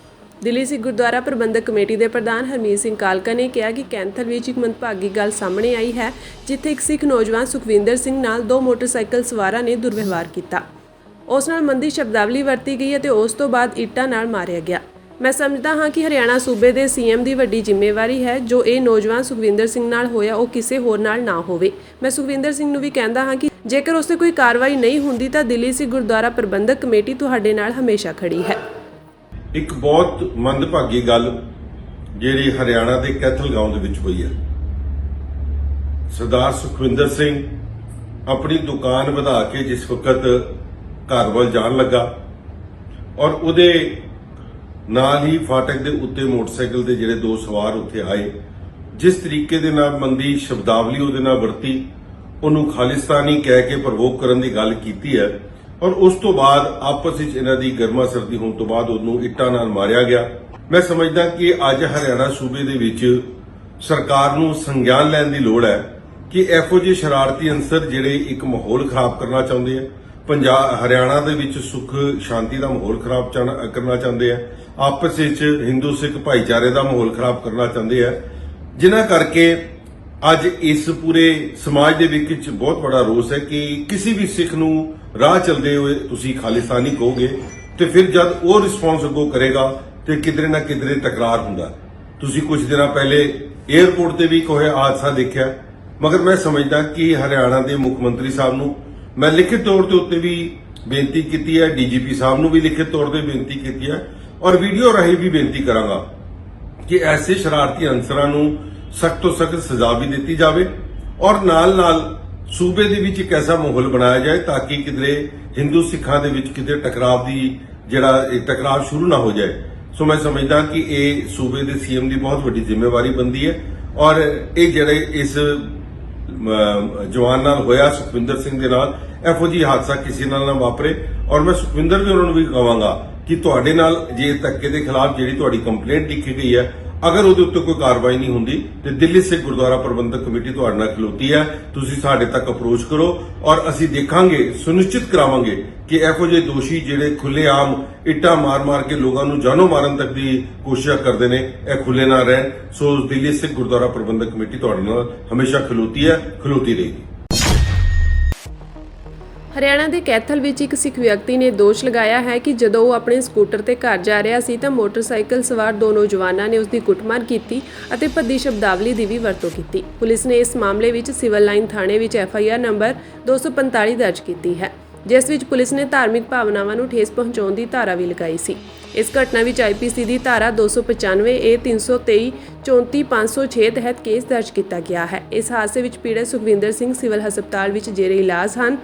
ਦਿੱਲੀ ਸਿੱਖ ਗੁਰਦੁਆਰਾ ਪ੍ਰਬੰਧਕ ਕਮੇਟੀ ਦੇ ਪ੍ਰਧਾਨ ਹਰਮੀਤ ਸਿੰਘ ਕਾਲਕਾ ਨੇ ਕਿਹਾ ਕਿ ਕੈਂਥਲ ਵਿੱਚ ਇੱਕ ਮੰਦਭਾਗੀ ਗੱਲ ਸਾਹਮਣੇ ਆਈ ਹੈ, ਜਿੱਥੇ ਇੱਕ ਸਿੱਖ ਨੌਜਵਾਨ ਸੁਖਵਿੰਦਰ ਸਿੰਘ ਨਾਲ 2 ਮੋਟਰਸਾਈਕਲ ਸਵਾਰਾਂ ਨੇ ਦੁਰਵਿਵਹਾਰ ਕੀਤਾ। ਉਸ ਨਾਲ ਮੰਦੀ ਸ਼ਬਦਾਵਲੀ ਵਰਤੀ ਗਈ ਅਤੇ ਉਸ ਤੋਂ ਬਾਅਦ ਇੱਟਾਂ ਨਾਲ ਮਾਰਿਆ ਗਿਆ। ਮੈਂ ਸਮਝਦਾ ਹਾਂ ਕਿ ਹਰਿਆਣਾ ਸੂਬੇ ਦੇ ਸੀਐਮ ਦੀ ਵੱਡੀ ਜ਼ਿੰਮੇਵਾਰੀ ਹੈ ਜੋ ਇਹ ਨੌਜਵਾਨ ਸੁਖਵਿੰਦਰ ਸਿੰਘ ਨਾਲ ਹੋਇਆ ਉਹ ਕਿਸੇ ਹੋਰ ਨਾਲ ਨਾ ਹੋਵੇ। ਮੈਂ ਸੁਖਵਿੰਦਰ ਸਿੰਘ ਨੂੰ ਵੀ ਕਹਿੰਦਾ ਹਾਂ ਕਿ ਜੇਕਰ ਉਸ ਤੇ ਕੋਈ ਕਾਰਵਾਈ ਨਹੀਂ ਹੁੰਦੀ ਤਾਂ ਦਿੱਲੀ ਸਿੱਖ ਗੁਰਦੁਆਰਾ ਪ੍ਰਬੰਧਕ ਕਮੇਟੀ ਤੁਹਾਡੇ ਨਾਲ ਹਮੇਸ਼ਾ ਖੜੀ ਹੈ। ਇੱਕ ਬਹੁਤ ਮੰਦਭਾਗੀ ਗੱਲ ਜਿਹੜੀ ਹਰਿਆਣਾ ਦੇ ਕੈਥਲ ਗਾਉਂ ਦੇ ਵਿੱਚ ਹੋਈ ਹੈ। ਸਰਦਾਰ ਸੁਖਵਿੰਦਰ ਸਿੰਘ ਆਪਣੀ ਦੁਕਾਨ ਵਧਾ ਕੇ ਜਿਸ ਵਕਤ ਘਰ ਵੱਲ ਜਾਣ ਲੱਗਾ ਔਰ ਉਹਦੇ ਨਾਲ ਹੀ ਫਾਟਕ ਦੇ ਉੱਤੇ ਮੋਟਰਸਾਈਕਲ ਦੇ ਜਿਹੜੇ 2 ਸਵਾਰ ਉੱਥੇ ਆਏ, ਜਿਸ ਤਰੀਕੇ ਦੇ ਨਾਲ ਮੰਦੀ ਸ਼ਬਦਾਵਲੀ ਉਹਦੇ ਨਾਲ ਵਰਤੀ, ਉਹਨੂੰ ਖਾਲਿਸਤਾਨੀ ਕਹਿ ਕੇ ਪ੍ਰਵੋਕ ਕਰਨ ਦੀ ਗੱਲ ਕੀਤੀ ਹੈ ਔਰ ਉਸ ਤੋਂ ਬਾਅਦ ਆਪਸ ਵਿੱਚ ਇਹਨਾਂ ਦੀ ਗਰਮਾ ਸਰਦੀ ਹੋਣ ਤੋਂ ਬਾਅਦ ਉਹਨੂੰ ਇੱਟਾਂ ਨਾਲ ਮਾਰਿਆ ਗਿਆ। ਮੈਂ ਸਮਝਦਾ ਕਿ ਅੱਜ ਹਰਿਆਣਾ ਸੂਬੇ ਦੇ ਵਿੱਚ ਸਰਕਾਰ ਨੂੰ ਸੰਗਿਆਨ ਲੈਣ ਦੀ ਲੋੜ ਹੈ ਕਿ ਇਹੋ ਜਿਹੇ ਸ਼ਰਾਰਤੀ ਅੰਸਰ ਜਿਹੜੇ ਇੱਕ ਮਾਹੌਲ ਖਰਾਬ ਕਰਨਾ ਚਾਹੁੰਦੇ ਆ, ਹਰਿਆਣਾ ਦੇ ਵਿੱਚ ਸੁੱਖ ਸ਼ਾਂਤੀ ਦਾ ਮਾਹੌਲ ਖਰਾਬ ਕਰਨਾ ਚਾਹੁੰਦੇ ਆ, ਆਪਸ ਵਿੱਚ ਹਿੰਦੂ ਸਿੱਖ ਭਾਈਚਾਰੇ ਦਾ ਮਾਹੌਲ ਖਰਾਬ ਕਰਨਾ ਚਾਹੁੰਦੇ ਆ, ਜਿਨ੍ਹਾਂ ਕਰਕੇ ਅੱਜ ਇਸ ਪੂਰੇ ਸਮਾਜ ਦੇ ਵਿੱਚ ਬਹੁਤ ਬੜਾ ਰੋਸ ਹੈ ਕਿ ਕਿਸੇ ਵੀ ਸਿੱਖ ਨੂੰ ਰਾਹ ਚਲਦੇ ਹੋਏ ਤੁਸੀਂ ਖਾਲਿਸਤਾਨੀ ਕਹੋਗੇ ਤੇ ਫਿਰ ਜਦ ਉਹ ਰਿਸਪੌਂਸ ਅੱਗੋਂ ਕਰੇਗਾ ਤੇ ਕਿਧਰੇ ਨਾ ਕਿਧਰੇ ਤਕਰਾਰ ਹੁੰਦਾ। ਤੁਸੀਂ ਕੁਝ ਦਿਨਾਂ ਪਹਿਲੇ 에ਅਰਪੋਰਟ ਤੇ ਵੀ ਕੋਈ ਹਾਦਸਾ ਦੇਖਿਆ, ਮਗਰ ਮੈਂ ਸਮਝਦਾ ਕਿ ਹਰਿਆਣਾ ਦੇ ਮੁੱਖ ਮੰਤਰੀ ਸਾਹਿਬ ਨੂੰ ਮੈਂ ਲਿਖਿਤ ਤੌਰ ਤੇ ਉੱਤੇ ਵੀ ਬੇਨਤੀ ਕੀਤੀ ਹੈ, ਡੀਜੀਪੀ ਸਾਹਿਬ ਨੂੰ ਵੀ ਲਿਖਿਤ ਤੌਰ ਤੇ ਬੇਨਤੀ ਕੀਤੀ ਹੈ ਔਰ ਵੀਡੀਓ ਰਾਹੀਂ ਵੀ ਬੇਨਤੀ ਕਰਾਂਗਾ ਕਿ ਐਸੇ ਸ਼ਰਾਰਤੀ ਅੰਸਰਾਂ ਨੂੰ ਸਖਤ ਤੋਂ ਸਖਤ ਸਜ਼ਾ ਵੀ ਦਿੱਤੀ ਜਾਵੇ ਔਰ ਨਾਲ-ਨਾਲ ਸੂਬੇ ਦੇ ਵਿੱਚ ਇੱਕ ਐਸਾ ਮਾਹੌਲ ਬਣਾਇਆ ਜਾਏ ਤਾਂ ਕਿ ਕਿਧਰੇ ਹਿੰਦੂ ਸਿੱਖਾਂ ਦੇ ਵਿੱਚ ਕਿਤੇ ਟਕਰਾਵ ਸ਼ੁਰੂ ਨਾ ਹੋ ਜਾਏ। ਸੋ ਮੈਂ ਸਮਝਦਾ ਕਿ ਇਹ ਸੂਬੇ ਦੇ ਸੀਐਮ ਦੀ ਬਹੁਤ ਵੱਡੀ ਜ਼ਿੰਮੇਵਾਰੀ ਬਣਦੀ ਹੈ ਔਰ ਇਹ ਜਿਹੜੇ ਇਸ ਜਵਾਨ ਨਾਲ ਹੋਇਆ ਸੁਖਵਿੰਦਰ ਸਿੰਘ ਦੇ ਨਾਲ ਇਹੋ ਜਿਹੀ ਹਾਦਸਾ ਕਿਸੇ ਨਾਲ ਨਾ ਵਾਪਰੇ ਔਰ ਮੈਂ ਸੁਖਵਿੰਦਰ ਵੀ ਉਹਨਾਂ ਨੂੰ ਵੀ ਕਹਾਂਗਾ ਕਿ ਤੁਹਾਡੇ ਨਾਲ ਜੇ ਧੱਕੇ ਦੇ ਖਿਲਾਫ ਜਿਹੜੀ ਤੁਹਾਡੀ ਕੰਪਲੇਂਟ ਲਿਖੀ ਗਈ ਹੈ, ਅਗਰ ਉਹਦੇ ਉੱਤੇ ਕੋਈ ਕਾਰਵਾਈ ਨਹੀਂ ਹੁੰਦੀ ਤੇ ਦਿੱਲੀ ਸਿੱਖ ਗੁਰਦੁਆਰਾ ਪ੍ਰਬੰਧਕ ਕਮੇਟੀ ਤੁਹਾਡੇ ਨਾਲ ਖਲੋਤੀ ਹੈ। ਤੁਸੀਂ ਸਾਡੇ ਤੱਕ ਅਪਰੋਚ ਕਰੋ ਔਰ ਅਸੀਂ ਦੇਖਾਂਗੇ, ਸੁਨਿਸ਼ਚਿਤ ਕਰਾਵਾਂਗੇ ਕਿ ਇਹੋ ਜਿਹੇ ਦੋਸ਼ੀ ਜਿਹੜੇ ਖੁੱਲ੍ਹੇਆਮ ਇੱਟਾਂ ਮਾਰ-ਮਾਰ ਕੇ ਲੋਕਾਂ ਨੂੰ ਜਾਨੋਂ ਮਾਰਨ ਤੱਕ ਦੀ ਕੋਸ਼ਿਸ਼ ਕਰਦੇ ਨੇ, ਇਹ ਖੁੱਲ੍ਹੇ ਨਾ ਰਹਿਣ। ਸੋ ਦਿੱਲੀ ਸਿੱਖ ਗੁਰਦੁਆਰਾ ਪ੍ਰਬੰਧਕ ਕਮੇਟੀ ਤੁਹਾਡੇ ਨਾਲ ਹਮੇਸ਼ਾ ਖਲੋਤੀ ਹੈ, ਖਲੋਤੀ ਰਹੇਗੀ। ਹਰਿਆਣਾ ਦੇ ਕੈਥਲ ਵਿੱਚ ਇੱਕ ਸਿੱਖ ਵਿਅਕਤੀ ਨੇ ਦੋਸ਼ ਲਗਾਇਆ ਹੈ ਕਿ ਜਦੋਂ ਉਹ ਆਪਣੇ ਸਕੂਟਰ ਤੇ ਘਰ ਜਾ ਰਿਹਾ ਸੀ ਤਾਂ ਮੋਟਰਸਾਈਕਲ ਸਵਾਰ 2 ਨੌਜਵਾਨਾਂ ਨੇ ਉਸ ਦੀ ਕੁੱਟਮਾਰ ਕੀਤੀ ਅਤੇ ਭੱਦੀ ਸ਼ਬਦਾਵਲੀ ਦੀ ਵੀ ਵਰਤੋਂ ਕੀਤੀ। ਪੁਲਿਸ ਨੇ ਇਸ ਮਾਮਲੇ ਵਿੱਚ ਸਿਵਲ ਲਾਈਨ ਥਾਣੇ ਵਿੱਚ FIR ਨੰਬਰ 245 ਦਰਜ ਕੀਤੀ ਹੈ, ਜਿਸ ਵਿੱਚ ਪੁਲਿਸ ਨੇ ਧਾਰਮਿਕ ਭਾਵਨਾਵਾਂ ਨੂੰ ਠੇਸ ਪਹੁੰਚਾਉਣ ਦੀ ਧਾਰਾ ਵੀ ਲਗਾਈ ਸੀ। ਇਸ ਘਟਨਾ ਵਿੱਚ IPC ਦੀ ਧਾਰਾ 295 A 323 34 506 ਤਹਿਤ ਕੇਸ ਦਰਜ ਕੀਤਾ ਗਿਆ ਹੈ। ਇਸ ਹਾਦਸੇ ਵਿੱਚ ਪੀੜਤ ਸੁਖਵਿੰਦਰ ਸਿੰਘ ਸਿਵਲ ਹਸਪਤਾਲ ਵਿੱਚ ਜੇਰੇ ਇਲਾਜ ਹਨ।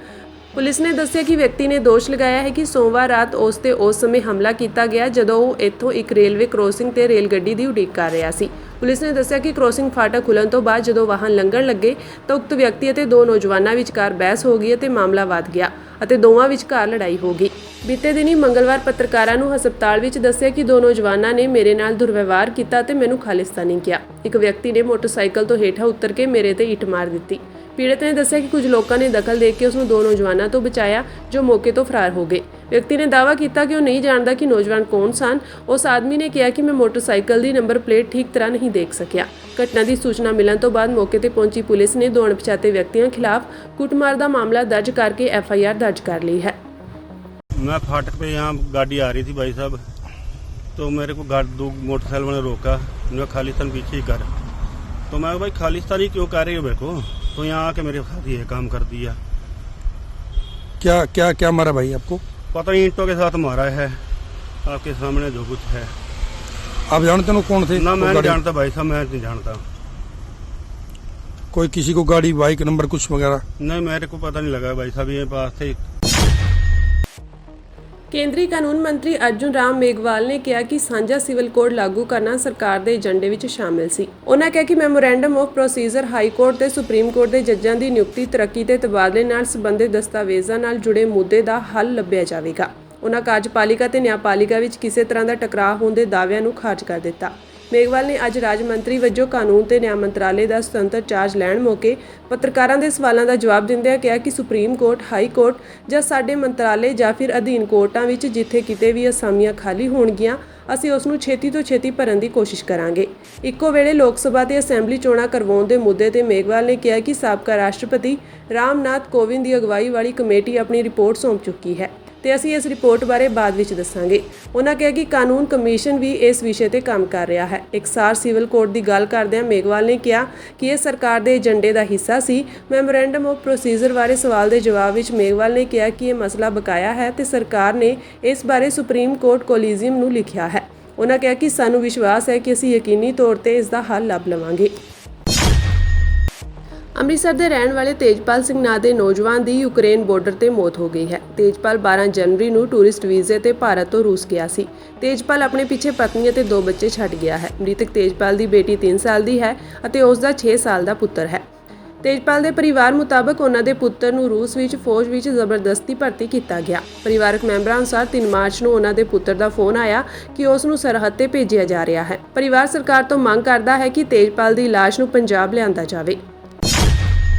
ਪੁਲਿਸ ਨੇ ਦੱਸਿਆ ਕਿ ਵਿਅਕਤੀ ਨੇ ਦੋਸ਼ ਲਗਾਇਆ ਹੈ ਕਿ ਸੋਮਵਾਰ ਰਾਤ ਉਸ ਤੇ ਉਸ ਸਮੇਂ ਹਮਲਾ ਕੀਤਾ ਗਿਆ ਜਦੋਂ ਉਹ ਇੱਥੋਂ ਇੱਕ ਰੇਲਵੇ ਕ੍ਰੋਸਿੰਗ ਤੇ ਰੇਲ ਗੱਡੀ ਦੀ ਉਡੀਕ ਕਰ ਰਿਹਾ ਸੀ। ਪੁਲਿਸ ਨੇ ਦੱਸਿਆ ਕਿ ਕ੍ਰੋਸਿੰਗ ਫਾਟਕ ਖੁੱਲ੍ਹਣ ਤੋਂ ਬਾਅਦ ਜਦੋਂ ਵਾਹਨ ਲੰਘਣ ਲੱਗੇ ਤਾਂ ਉਕਤ ਵਿਅਕਤੀ ਅਤੇ 2 ਨੌਜਵਾਨਾਂ ਵਿਚਕਾਰ ਬਹਿਸ ਹੋ ਗਈ ਅਤੇ ਮਾਮਲਾ ਵੱਧ ਗਿਆ ਅਤੇ ਦੋਵਾਂ ਵਿਚਕਾਰ ਲੜਾਈ ਹੋ ਗਈ। ਬੀਤੇ ਦਿਨੀ ਮੰਗਲਵਾਰ ਪੱਤਰਕਾਰਾਂ ਨੂੰ ਹਸਪਤਾਲ ਵਿੱਚ ਦੱਸਿਆ ਕਿ 2 ਨੌਜਵਾਨਾਂ ਨੇ ਮੇਰੇ ਨਾਲ ਦੁਰਵਿਵਹਾਰ ਕੀਤਾ ਤੇ ਮੈਨੂੰ ਖਾਲਿਸਤਾਨੀ ਕਿਹਾ। ਇੱਕ ਵਿਅਕਤੀ ਨੇ ਮੋਟਰਸਾਈਕਲ ਤੋਂ ਹੇਠਾਂ ਉਤਰ ਕੇ ਮੇਰੇ ਤੇ ਇੱਟ ਮਾਰ ਦਿੱਤੀ। ਪੀੜਤ ਨੇ ਦੱਸਿਆ ਕਿ ਕੁਝ ਲੋਕਾਂ ਨੇ ਦਖਲ ਦੇ ਕੇ ਉਸ ਨੂੰ 2 ਨੌਜਵਾਨਾਂ ਤੋਂ ਬਚਾਇਆ ਜੋ ਮੌਕੇ ਤੋਂ ਫਰਾਰ ਹੋ ਗਏ। ਵਿਅਕਤੀ ਨੇ ਦਾਅਵਾ ਕੀਤਾ ਕਿ ਉਹ ਨਹੀਂ ਜਾਣਦਾ ਕਿ ਨੌਜਵਾਨ ਕੌਣ ਸਨ। ਉਸ ਆਦਮੀ ਨੇ ਕਿਹਾ ਕਿ ਮੈਂ ਮੋਟਰਸਾਈਕਲ ਦੀ ਨੰਬਰ ਪਲੇਟ ਠੀਕ ਤਰ੍ਹਾਂ ਨਹੀਂ ਦੇਖ ਸਕਿਆ। ਘਟਨਾ ਦੀ ਸੂਚਨਾ ਮਿਲਣ ਤੋਂ ਬਾਅਦ ਮੌਕੇ ਤੇ ਪਹੁੰਚੀ ਪੁਲਿਸ ਨੇ 2 ਅਣਪਛਾਤੇ ਵਿਅਕਤੀਆਂ ਖਿਲਾਫ ਕੁੱਟਮਾਰ ਦਾ ਮਾਮਲਾ ਦਰਜ ਕਰਕੇ FIR ਦਰਜ कर ली है। मैं फाटक पे यहाँ गाड़ी आ रही थी भाई साहब, तो मेरे को 2 मोटरसाइकिल वाले रोका, मैं खालिस्तान पीछे ही कर, तो मैं भाई खालिस्तान ही क्यों कर रही हो मेरे को, तो यहाँ आके मेरे साथ ये काम कर दिया। क्या क्या क्या मारा भाई आपको? पता नहीं, ईंटों के साथ मारा है, आपके सामने जो कुछ है। आप जानते हो कौन थे? ना मैं नहीं जानता भाई साहब, मैं नहीं जानता। कोई किसी को गाड़ी बाइक नंबर कुछ वगैरह? नहीं, मेरे को पता नहीं लगा भाई साहब, ये पास थे। ਕੇਂਦਰੀ ਕਾਨੂੰਨ ਮੰਤਰੀ ਅਰਜੁਨ ਰਾਮ ਮੇਘਵਾਲ ਨੇ ਕਿਹਾ ਕਿ ਸਾਂਝਾ ਸਿਵਲ ਕੋਡ ਲਾਗੂ ਕਰਨਾ ਸਰਕਾਰ ਦੇ ਏਜੰਡੇ ਵਿੱਚ ਸ਼ਾਮਿਲ ਸੀ। ਉਹਨਾਂ ਕਿਹਾ ਕਿ memorandum of procedure high court ਤੇ ਸੁਪਰੀਮ ਕੋਰਟ ਦੇ ਜੱਜਾਂ ਦੀ ਨਿਯੁਕਤੀ, ਤਰੱਕੀ ਤੇ ਤਬਾਦਲੇ ਨਾਲ ਸੰਬੰਧਿਤ ਦਸਤਾਵੇਜ਼ਾਂ ਨਾਲ ਜੁੜੇ ਮੁੱਦੇ ਦਾ ਹੱਲ ਲੱਭਿਆ ਜਾਵੇਗਾ। ਉਹਨਾਂ ਕਾਰਜਪਾਲਿਕਾ ਤੇ ਨਿਆਂਪਾਲਿਕਾ ਵਿੱਚ ਕਿਸੇ ਤਰ੍ਹਾਂ ਦਾ ਟਕਰਾਅ ਹੋਣ ਦੇ ਦਾਅਵਿਆਂ ਨੂੰ ਖਾਰਜ ਕਰ ਦਿੱਤਾ। ਮੇਘਵਾਲ ਨੇ ਅੱਜ ਰਾਜ ਮੰਤਰੀ ਵਜੋਂ ਕਾਨੂੰਨ ਤੇ ਨਿਆਂ ਮੰਤਰਾਲੇ ਦਾ ਸੁਤੰਤਰ ਚਾਰਜ ਲੈਣ ਮੌਕੇ ਪੱਤਰਕਾਰਾਂ ਦੇ ਸਵਾਲਾਂ ਦਾ ਜਵਾਬ ਦਿੰਦਿਆਂ ਕਿਹਾ ਕਿ ਸੁਪਰੀਮ ਕੋਰਟ, ਹਾਈ ਕੋਰਟ ਜਾਂ ਸਾਡੇ ਮੰਤਰਾਲੇ ਜਾਂ ਫਿਰ ਅਧੀਨ ਕੋਰਟਾਂ ਵਿੱਚ ਜਿੱਥੇ ਕਿਤੇ ਵੀ ਅਸਾਮੀਆਂ ਖਾਲੀ ਹੋਣਗੀਆਂ, ਅਸੀਂ ਉਸ ਨੂੰ ਛੇਤੀ ਤੋਂ ਛੇਤੀ ਭਰਨ ਦੀ ਕੋਸ਼ਿਸ਼ ਕਰਾਂਗੇ। ਇੱਕੋ ਵੇਲੇ ਲੋਕ ਸਭਾ ਤੇ ਅਸੈਂਬਲੀ ਚੋਣਾਂ ਕਰਵਾਉਣ ਦੇ ਮੁੱਦੇ ਤੇ ਮੇਘਵਾਲ ਨੇ ਕਿਹਾ ਕਿ ਸਾਬਕਾ ਰਾਸ਼ਟਰਪਤੀ ਰਾਮਨਾਥ ਕੋਵਿੰਦ ਦੀ ਅਗਵਾਈ ਵਾਲੀ ਕਮੇਟੀ ਆਪਣੀ ਰਿਪੋਰਟ ਸੌਂਪ ਚੁੱਕੀ ਹੈ ਤੇ ਅਸੀਂ ਇਸ ਰਿਪੋਰਟ ਬਾਰੇ ਬਾਅਦ ਵਿੱਚ ਦੱਸਾਂਗੇ। ਉਹਨਾਂ ਕਿਹਾ ਕਿ ਕਾਨੂੰਨ ਕਮਿਸ਼ਨ ਵੀ ਇਸ ਵਿਸ਼ੇ ਤੇ ਕੰਮ ਕਰ ਰਿਹਾ ਹੈ। ਇਕਸਾਰ ਸਿਵਲ ਕੋਡ ਦੀ ਗੱਲ ਕਰਦਿਆਂ ਮੇਘਵਾਲ ਨੇ ਕਿਹਾ ਕਿ ਇਹ ਸਰਕਾਰ ਦੇ ਏਜੰਡੇ ਦਾ ਹਿੱਸਾ ਸੀ। ਮੈਮੋਰੈਂਡਮ ਆਫ ਪ੍ਰੋਸੀਜਰ ਬਾਰੇ ਸਵਾਲ ਦੇ ਜਵਾਬ ਵਿੱਚ ਮੇਘਵਾਲ ਨੇ ਕਿਹਾ ਕਿ ਇਹ ਮਸਲਾ ਬਕਾਇਆ ਹੈ ਤੇ ਸਰਕਾਰ ਨੇ ਇਸ ਬਾਰੇ ਸੁਪਰੀਮ ਕੋਰਟ ਕੋਲੀਜੀਅਮ ਨੂੰ ਲਿਖਿਆ ਹੈ। ਉਹਨਾਂ ਕਿਹਾ ਕਿ ਸਾਨੂੰ ਵਿਸ਼ਵਾਸ ਹੈ ਕਿ ਅਸੀਂ ਯਕੀਨੀ ਤੌਰ ਤੇ ਇਸ ਦਾ ਹੱਲ ਲੱਭ ਲਵਾਂਗੇ। ਅੰਮ੍ਰਿਤਸਰ ਦੇ ਰਹਿਣ ਵਾਲੇ ਤੇਜਪਾਲ ਸਿੰਘ ਨਾਂ ਦੇ ਨੌਜਵਾਨ ਦੀ ਯੂਕਰੇਨ ਬਾਰਡਰ ਤੇ ਮੌਤ ਹੋ ਗਈ ਹੈ। ਤੇਜਪਾਲ 12 ਜਨਵਰੀ ਨੂੰ ਟੂਰਿਸਟ ਵੀਜ਼ੇ ਤੇ ਭਾਰਤ ਤੋਂ ਰੂਸ ਗਿਆ ਸੀ। ਤੇਜਪਾਲ ਆਪਣੇ ਪਿੱਛੇ ਪਤਨੀ ਅਤੇ 2 ਬੱਚੇ ਛੱਡ ਗਿਆ ਹੈ। ਮ੍ਰਿਤਕ ਤੇਜਪਾਲ ਦੀ ਬੇਟੀ 3 ਸਾਲ ਦੀ ਹੈ ਅਤੇ ਉਸ ਦਾ 6 ਸਾਲ ਦਾ ਪੁੱਤਰ ਹੈ। ਤੇਜਪਾਲ ਦੇ ਪਰਿਵਾਰ ਮੁਤਾਬਕ ਉਹਨਾਂ ਦੇ ਪੁੱਤਰ ਨੂੰ ਰੂਸ ਵਿੱਚ ਫੌਜ ਵਿੱਚ ਜ਼ਬਰਦਸਤੀ ਭਰਤੀ ਕੀਤਾ ਗਿਆ। ਪਰਿਵਾਰਕ ਮੈਂਬਰਾਂ ਅਨੁਸਾਰ 3 ਮਾਰਚ ਨੂੰ ਉਹਨਾਂ ਦੇ ਪੁੱਤਰ ਦਾ ਫੋਨ ਆਇਆ ਕਿ ਉਸ ਨੂੰ ਸਰਹੱਦ ਤੇ ਭੇਜਿਆ ਜਾ ਰਿਹਾ ਹੈ। ਪਰਿਵਾਰ ਸਰਕਾਰ ਤੋਂ ਮੰਗ ਕਰਦਾ ਹੈ ਕਿ ਤੇਜਪਾਲ ਦੀ ਲਾਸ਼ ਨੂੰ ਪੰਜਾਬ ਲਿਆਂਦਾ ਜਾਵੇ।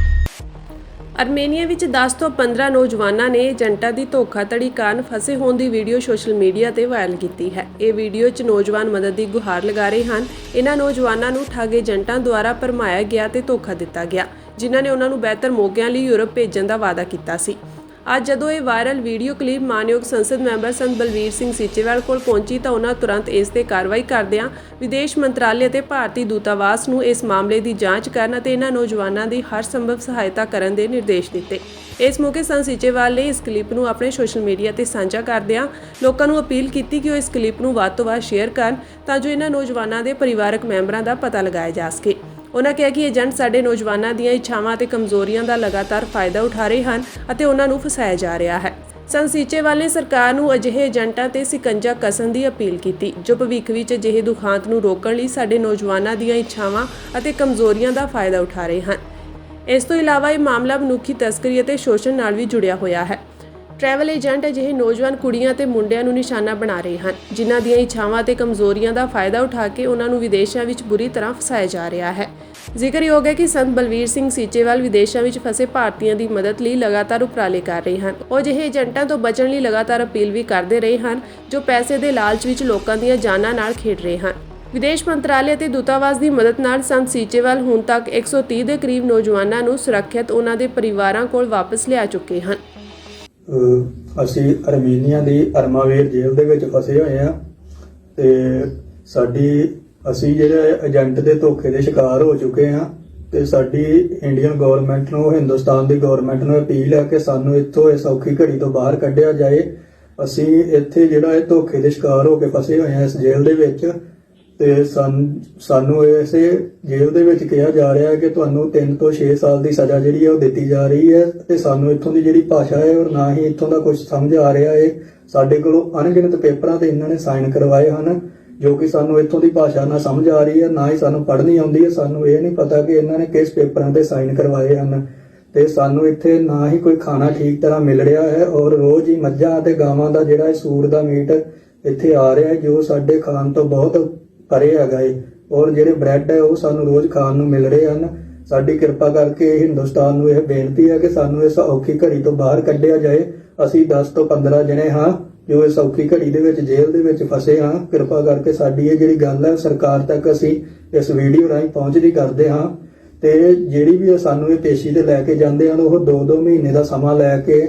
ਅਰਮੇਨੀਆ ਵਿੱਚ 10 ਤੋਂ 15 ਨੌਜਵਾਨਾਂ ਨੇ ਏਜੰਟਾਂ ਦੀ ਧੋਖਾਧੜੀ ਕਾਰਨ ਫਸੇ ਹੋਣ ਦੀ ਵੀਡੀਓ ਸੋਸ਼ਲ ਮੀਡੀਆ ਤੇ ਵਾਇਰਲ ਕੀਤੀ ਹੈ। ਇਹ ਵੀਡੀਓ 'ਚ ਨੌਜਵਾਨ ਮਦਦ ਦੀ ਗੁਹਾਰ ਲਗਾ ਰਹੇ ਹਨ। ਇਹਨਾਂ ਨੌਜਵਾਨਾਂ ਨੂੰ ਠੱਗ ਏਜੰਟਾਂ ਦੁਆਰਾ ਭਰਮਾਇਆ ਗਿਆ ਤੇ ਧੋਖਾ ਦਿੱਤਾ ਗਿਆ, ਜਿਨ੍ਹਾਂ ਨੇ ਉਹਨਾਂ ਨੂੰ ਬਿਹਤਰ ਮੌਕਿਆਂ ਲਈ ਯੂਰਪ ਭੇਜਣ ਦਾ ਵਾਅਦਾ ਕੀਤਾ ਸੀ। ਅੱਜ ਜਦੋਂ ਇਹ ਵਾਇਰਲ ਵੀਡੀਓ ਕਲਿੱਪ ਮਾਨਯੋਗ ਸੰਸਦ ਮੈਂਬਰ ਸੰਤ ਬਲਵੀਰ ਸਿੰਘ ਸੀਚੇਵਾਲ ਕੋਲ ਪਹੁੰਚੀ ਤਾਂ ਉਹਨਾਂ ਤੁਰੰਤ ਇਸ ਤੇ ਕਾਰਵਾਈ ਕਰਦਿਆਂ ਵਿਦੇਸ਼ ਮੰਤਰਾਲੇ ਅਤੇ ਭਾਰਤੀ ਦੂਤਾਵਾਸ ਨੂੰ ਇਸ ਮਾਮਲੇ ਦੀ ਜਾਂਚ ਕਰਨ ਅਤੇ ਇਹਨਾਂ ਨੌਜਵਾਨਾਂ ਦੀ ਹਰ ਸੰਭਵ ਸਹਾਇਤਾ ਕਰਨ ਦੇ ਨਿਰਦੇਸ਼ ਦਿੱਤੇ। ਇਸ ਮੌਕੇ ਸੰਤ ਸੀਚੇਵਾਲ ਨੇ ਇਸ ਕਲਿੱਪ ਨੂੰ ਆਪਣੇ ਸੋਸ਼ਲ ਮੀਡੀਆ ਤੇ ਸਾਂਝਾ ਕਰਦਿਆਂ ਲੋਕਾਂ ਨੂੰ ਅਪੀਲ ਕੀਤੀ ਕਿ ਉਹ ਇਸ ਕਲਿੱਪ ਨੂੰ ਵੱਧ ਤੋਂ ਵੱਧ ਸ਼ੇਅਰ ਕਰਨ ਤਾਂ ਜੋ ਇਹਨਾਂ ਨੌਜਵਾਨਾਂ ਦੇ ਪਰਿਵਾਰਕ ਮੈਂਬਰਾਂ ਦਾ ਪਤਾ ਲਗਾਇਆ ਜਾ ਸਕੇ। ਉਹਨਾਂ ਕਿਹਾ ਕਿ ਏਜੰਟ ਸਾਡੇ ਨੌਜਵਾਨਾਂ ਦੀਆਂ ਇੱਛਾਵਾਂ ਅਤੇ ਕਮਜ਼ੋਰੀਆਂ ਦਾ ਲਗਾਤਾਰ ਫਾਇਦਾ ਉਠਾ ਰਹੇ ਹਨ ਅਤੇ ਉਹਨਾਂ ਨੂੰ ਫਸਾਇਆ ਜਾ ਰਿਹਾ ਹੈ। ਸੰਤ ਸੀਚੇਵਾਲ ਨੇ ਸਰਕਾਰ ਨੂੰ ਅਜਿਹੇ ਏਜੰਟਾਂ ਤੇ ਸਿਕੰਜਾ ਕੱਸਣ ਦੀ ਅਪੀਲ ਕੀਤੀ ਜੋ ਭਵਿੱਖ ਵਿੱਚ ਅਜਿਹੇ ਦੁਖਾਂਤ ਨੂੰ ਰੋਕਣ ਲਈ ਸਾਡੇ ਨੌਜਵਾਨਾਂ ਦੀਆਂ ਇੱਛਾਵਾਂ ਅਤੇ ਕਮਜ਼ੋਰੀਆਂ ਦਾ ਫਾਇਦਾ ਉਠਾ ਰਹੇ ਹਨ। ਇਸ ਤੋਂ ਇਲਾਵਾ ਇਹ ਮਾਮਲਾ ਮਨੁੱਖੀ ਤਸਕਰੀ ਅਤੇ ਸ਼ੋਸ਼ਣ ਨਾਲ ਵੀ ਜੁੜਿਆ ਹੋਇਆ ਹੈ। ਟਰੈਵਲ ਏਜੰਟ ਅਜਿਹੇ ਨੌਜਵਾਨ ਕੁੜੀਆਂ ਤੇ ਮੁੰਡਿਆਂ ਨੂੰ ਨਿਸ਼ਾਨਾ ਬਣਾ ਰਹੇ ਹਨ, ਜਿਨ੍ਹਾਂ ਦੀਆਂ ਇੱਛਾਵਾਂ ਤੇ ਕਮਜ਼ੋਰੀਆਂ ਦਾ ਫਾਇਦਾ ਉਠਾ ਕੇ ਉਹਨਾਂ ਨੂੰ ਵਿਦੇਸ਼ਾਂ ਵਿੱਚ ਬੁਰੀ ਤਰ੍ਹਾਂ ਫਸਾਇਆ ਜਾ ਰਿਹਾ ਹੈ। ਜ਼ਿਕਰਯੋਗ ਹੈ ਕਿ ਸੰਤ ਬਲਵੀਰ ਸਿੰਘ ਸੀਚੇਵਾਲ ਵਿਦੇਸ਼ਾਂ ਵਿੱਚ ਫਸੇ ਭਾਰਤੀਆਂ ਦੀ ਮਦਦ ਲਈ ਲਗਾਤਾਰ ਉਪਰਾਲੇ ਕਰ ਰਹੇ ਹਨ। ਉਹ ਅਜਿਹੇ ਏਜੰਟਾਂ ਤੋਂ ਬਚਣ ਲਈ ਲਗਾਤਾਰ ਅਪੀਲ ਵੀ ਕਰਦੇ ਰਹੇ ਹਨ ਜੋ ਪੈਸੇ ਦੇ ਲਾਲਚ ਵਿੱਚ ਲੋਕਾਂ ਦੀਆਂ ਜਾਨਾਂ ਨਾਲ ਖੇਡ ਰਹੇ ਹਨ। ਵਿਦੇਸ਼ ਮੰਤਰਾਲੇ ਅਤੇ ਦੂਤਾਵਾਸ ਦੀ ਮਦਦ ਨਾਲ ਸੰਤ ਸੀਚੇਵਾਲ ਹੁਣ ਤੱਕ 130 ਦੇ ਕਰੀਬ ਨੌਜਵਾਨਾਂ ਨੂੰ ਸੁਰੱਖਿਅਤ ਉਹਨਾਂ ਦੇ ਪਰਿਵਾਰਾਂ ਕੋਲ ਵਾਪਸ ਲਿਆ ਚੁੱਕੇ ਹਨ। ਅਸੀਂ ਅਰਮੀਨੀਆ ਦੀ ਅਰਮਾਵੇਰ ਜੇਲ੍ਹ ਦੇ ਵਿੱਚ ਫਸੇ ਹੋਏ ਹਾਂ ਤੇ ਅਸੀਂ ਜਿਹੜੇ ਏਜੰਟ ਦੇ ਧੋਖੇ ਦੇ ਸ਼ਿਕਾਰ ਹੋ ਚੁੱਕੇ ਹਾਂ ਤੇ ਸਾਡੀ ਇੰਡੀਅਨ ਗਵਰਨਮੈਂਟ ਨੂੰ, ਹਿੰਦੁਸਤਾਨ ਦੀ ਗਵਰਨਮੈਂਟ ਨੂੰ ਅਪੀਲ ਹੈ ਕਿ ਸਾਨੂੰ ਇੱਥੋਂ ਇਸ ਔਖੀ ਘੜੀ ਤੋਂ ਬਾਹਰ ਕੱਢਿਆ ਜਾਏ। ਅਸੀਂ ਇੱਥੇ ਜਿਹੜਾ ਇਹ ਧੋਖੇ ਦੇ ਸ਼ਿਕਾਰ ਹੋ ਕੇ ਫਸੇ ਹੋਏ ਹਾਂ ਇਸ ਜੇਲ੍ਹ ਦੇ ਵਿੱਚ ਤੇ ਸਾਨੂੰ ਇਸੇ ਜੇਲ੍ਹ ਦੇ ਵਿੱਚ ਕਿਹਾ ਜਾ ਰਿਹਾ ਹੈ ਕਿ ਤੁਹਾਨੂੰ 3 ਤੋਂ 6 ਸਾਲ ਦੀ ਸਜ਼ਾ ਜਿਹੜੀ ਹੈ ਉਹ ਦਿੱਤੀ ਜਾ ਰਹੀ ਹੈ ਤੇ ਸਾਨੂੰ ਇੱਥੋਂ ਦੀ ਜਿਹੜੀ ਭਾਸ਼ਾ ਹੈ ਔਰ ਨਾ ਹੀ ਇੱਥੋਂ ਦਾ ਕੁਝ ਸਮਝ ਆ ਰਿਹਾ ਹੈ। ਸਾਡੇ ਕੋਲੋਂ ਅਣਗਿਣਤ ਪੇਪਰਾਂ ਤੇ ਇਹਨਾਂ ਨੇ ਸਾਈਨ ਕਰਵਾਏ ਹਨ ਜੋ ਕਿ ਸਾਨੂੰ ਇੱਥੋਂ ਦੀ ਭਾਸ਼ਾ ਨਾ ਸਮਝ ਆ ਰਹੀ ਹੈ, ਨਾ ਹੀ ਸਾਨੂੰ ਪੜ੍ਹਨੀ ਆਉਂਦੀ ਹੈ। ਸਾਨੂੰ ਇਹ ਨਹੀਂ ਪਤਾ ਕਿ ਇਹਨਾਂ ਨੇ ਕਿਸ ਪੇਪਰਾਂ ਤੇ ਸਾਈਨ ਕਰਵਾਏ ਹਨ ਤੇ ਸਾਨੂੰ ਇੱਥੇ ਨਾ ਹੀ ਕੋਈ ਖਾਣਾ ਠੀਕ ਤਰ੍ਹਾਂ ਮਿਲ ਰਿਹਾ ਹੈ ਔਰ ਰੋਜ਼ ਹੀ ਮੱਝਾਂ ਅਤੇ ਗਾਵਾਂ ਦਾ ਜਿਹੜਾ ਸੂਰ ਦਾ ਮੀਟ ਇੱਥੇ ਆ ਰਿਹਾ ਹੈ ਜੋ ਸਾਡੇ ਖਾਣ ਤੋਂ ਬਹੁਤ ਪਰੇ ਹੈਗਾ ਹੈ ਔਰ ਜਿਹੜੇ ਬ੍ਰੈਡ ਹੈ ਉਹ ਸਾਨੂੰ ਰੋਜ਼ ਖਾਣ ਨੂੰ ਮਿਲ ਰਹੇ ਹਨ। ਸਾਡੀ ਕਿਰਪਾ ਕਰਕੇ ਹਿੰਦੁਸਤਾਨ ਨੂੰ ਇਹ ਬੇਨਤੀ ਹੈ ਕਿ ਸਾਨੂੰ ਇਸ ਔਖੀ ਘੜੀ ਤੋਂ ਬਾਹਰ ਕੱਢਿਆ ਜਾਏ। ਅਸੀਂ 10 ਤੋਂ 15 ਜਣੇ ਹਾਂ ਜੋ ਇਸ ਔਖੀ ਘੜੀ ਦੇ ਵਿੱਚ ਜੇਲ੍ਹ ਦੇ ਵਿੱਚ ਫਸੇ ਹਾਂ। ਕਿਰਪਾ ਕਰਕੇ ਸਾਡੀ ਇਹ ਜਿਹੜੀ ਗੱਲ ਹੈ ਸਰਕਾਰ ਤੱਕ ਅਸੀਂ ਇਸ ਵੀਡੀਓ ਰਾਹੀਂ ਪਹੁੰਚਦੀ ਕਰਦੇ ਹਾਂ ਤੇ ਜਿਹੜੀ ਵੀ ਸਾਨੂੰ ਇਹ ਪੇਸ਼ੀ ਤੇ ਲੈ ਕੇ ਜਾਂਦੇ ਹਨ ਉਹ 2-2 ਮਹੀਨੇ ਦਾ ਸਮਾਂ ਲੈ ਕੇ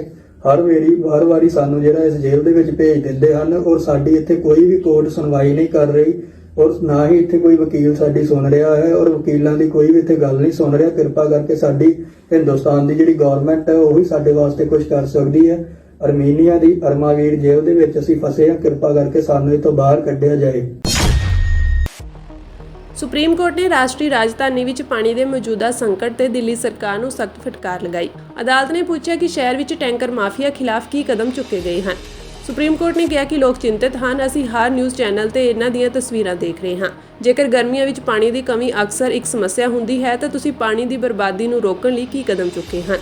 ਹਰ ਵਾਰੀ ਸਾਨੂੰ ਜਿਹੜਾ ਇਸ ਜੇਲ੍ਹ ਦੇ ਵਿੱਚ ਭੇਜ ਦਿੰਦੇ ਹਨ ਔਰ ਸਾਡੀ ਇੱਥੇ ਕੋਈ ਵੀ ਕੋਰਟ ਸੁਣਵਾਈ ਨਹੀਂ ਕਰ ਰਹੀ ਔਰ ਨਾ ਹੀ ਇੱਥੇ ਕੋਈ ਵਕੀਲ ਸਾਡੀ ਸੁਣ ਰਿਹਾ ਹੈ ਔਰ ਵਕੀਲਾਂ ਦੀ ਕੋਈ ਵੀ ਇੱਥੇ ਗੱਲ ਨਹੀਂ ਸੁਣ ਰਿਹਾ। ਕਿਰਪਾ ਕਰਕੇ ਸਾਡੀ ਹਿੰਦੁਸਤਾਨ ਦੀ ਜਿਹੜੀ ਗਵਰਨਮੈਂਟ ਹੈ ਉਹ ਹੀ ਸਾਡੇ ਵਾਸਤੇ ਕੁਝ ਕਰ ਸਕਦੀ ਹੈ। ਅਰਮੀਨੀਆ ਦੀ ਅਰਮਾਵੀਰ ਜੇਲ੍ਹ ਦੇ ਵਿੱਚ ਅਸੀਂ ਫਸੇ ਹਾਂ। ਕਿਰਪਾ ਕਰਕੇ ਸਾਨੂੰ ਇਹ ਤੋਂ ਬਾਹਰ ਕੱਢਿਆ ਜਾਏ। ਸੁਪਰੀਮ ਕੋਰਟ ਨੇ ਰਾਸ਼ਟਰੀ ਰਾਜਧਾਨੀ ਵਿੱਚ ਪਾਣੀ ਦੇ ਮੌਜੂਦਾ ਸੰਕਟ ਤੇ ਦਿੱਲੀ ਸਰਕਾਰ ਨੂੰ ਸਖਤ ਫਟਕਾਰ ਲਗਾਈ। ਅਦਾਲਤ ਨੇ ਪੁੱਛਿਆ ਕਿ ਸ਼ਹਿਰ ਵਿੱਚ ਟੈਂਕਰ ਮਾਫੀਆ ਖਿਲਾਫ ਕੀ ਕਦਮ ਚੁੱਕੇ ਗਏ ਹਨ। ਸੁਪਰੀਮ ਕੋਰਟ ਨੇ ਕਿਹਾ ਕਿ ਲੋਕ ਚਿੰਤਤ ਹਨ। ਅਸੀਂ ਹਰ ਨਿਊਜ਼ ਚੈਨਲ ਤੇ ਇਹਨਾਂ ਦੀਆਂ ਤਸਵੀਰਾਂ ਦੇਖ ਰਹੇ ਹਾਂ। ਜੇਕਰ ਗਰਮੀਆਂ ਵਿੱਚ ਪਾਣੀ ਦੀ ਕਮੀ ਅਕਸਰ ਇੱਕ ਸਮੱਸਿਆ ਹੁੰਦੀ ਹੈ ਤਾਂ ਤੁਸੀਂ ਪਾਣੀ ਦੀ ਬਰਬਾਦੀ ਨੂੰ ਰੋਕਣ ਲਈ ਕੀ ਕਦਮ ਚੁੱਕੇ ਹਨ।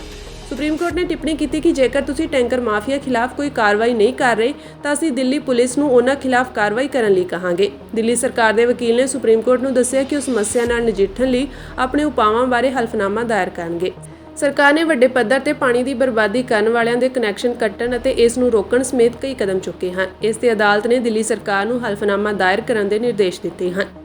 ਸੁਪਰੀਮ ਕੋਰਟ ਨੇ ਟਿੱਪਣੀ ਕੀਤੀ ਕਿ ਜੇਕਰ ਤੁਸੀਂ ਟੈਂਕਰ ਮਾਫੀਆ ਖਿਲਾਫ ਕੋਈ ਕਾਰਵਾਈ ਨਹੀਂ ਕਰ ਰਹੇ ਤਾਂ ਅਸੀਂ ਦਿੱਲੀ ਪੁਲਿਸ ਨੂੰ ਉਹਨਾਂ ਖਿਲਾਫ ਕਾਰਵਾਈ ਕਰਨ ਲਈ ਕਹਾਂਗੇ। ਦਿੱਲੀ ਸਰਕਾਰ ਦੇ ਵਕੀਲ ਨੇ ਸੁਪਰੀਮ ਕੋਰਟ ਨੂੰ ਦੱਸਿਆ ਕਿ ਉਹ ਸਮੱਸਿਆ ਨਾਲ ਨਜਿੱਠਣ ਲਈ ਆਪਣੇ ਉਪਾਵਾਂ ਬਾਰੇ ਹਲਫਨਾਮਾ ਦਾਇਰ ਕਰਨਗੇ। ਸਰਕਾਰ ਨੇ ਵੱਡੇ ਪੱਧਰ ਤੇ ਪਾਣੀ ਦੀ ਬਰਬਾਦੀ ਕਰਨ ਵਾਲਿਆਂ ਦੇ ਕਨੈਕਸ਼ਨ ਕੱਟਣ ਅਤੇ ਇਸ ਨੂੰ ਰੋਕਣ ਸਮੇਤ ਕਈ ਕਦਮ ਚੁੱਕੇ ਹਨ। ਇਸ ਤੇ ਅਦਾਲਤ ਨੇ ਦਿੱਲੀ ਸਰਕਾਰ ਨੂੰ ਹਲਫਨਾਮਾ ਦਾਇਰ ਕਰਨ ਦੇ ਨਿਰਦੇਸ਼ ਦਿੱਤੇ ਹਨ।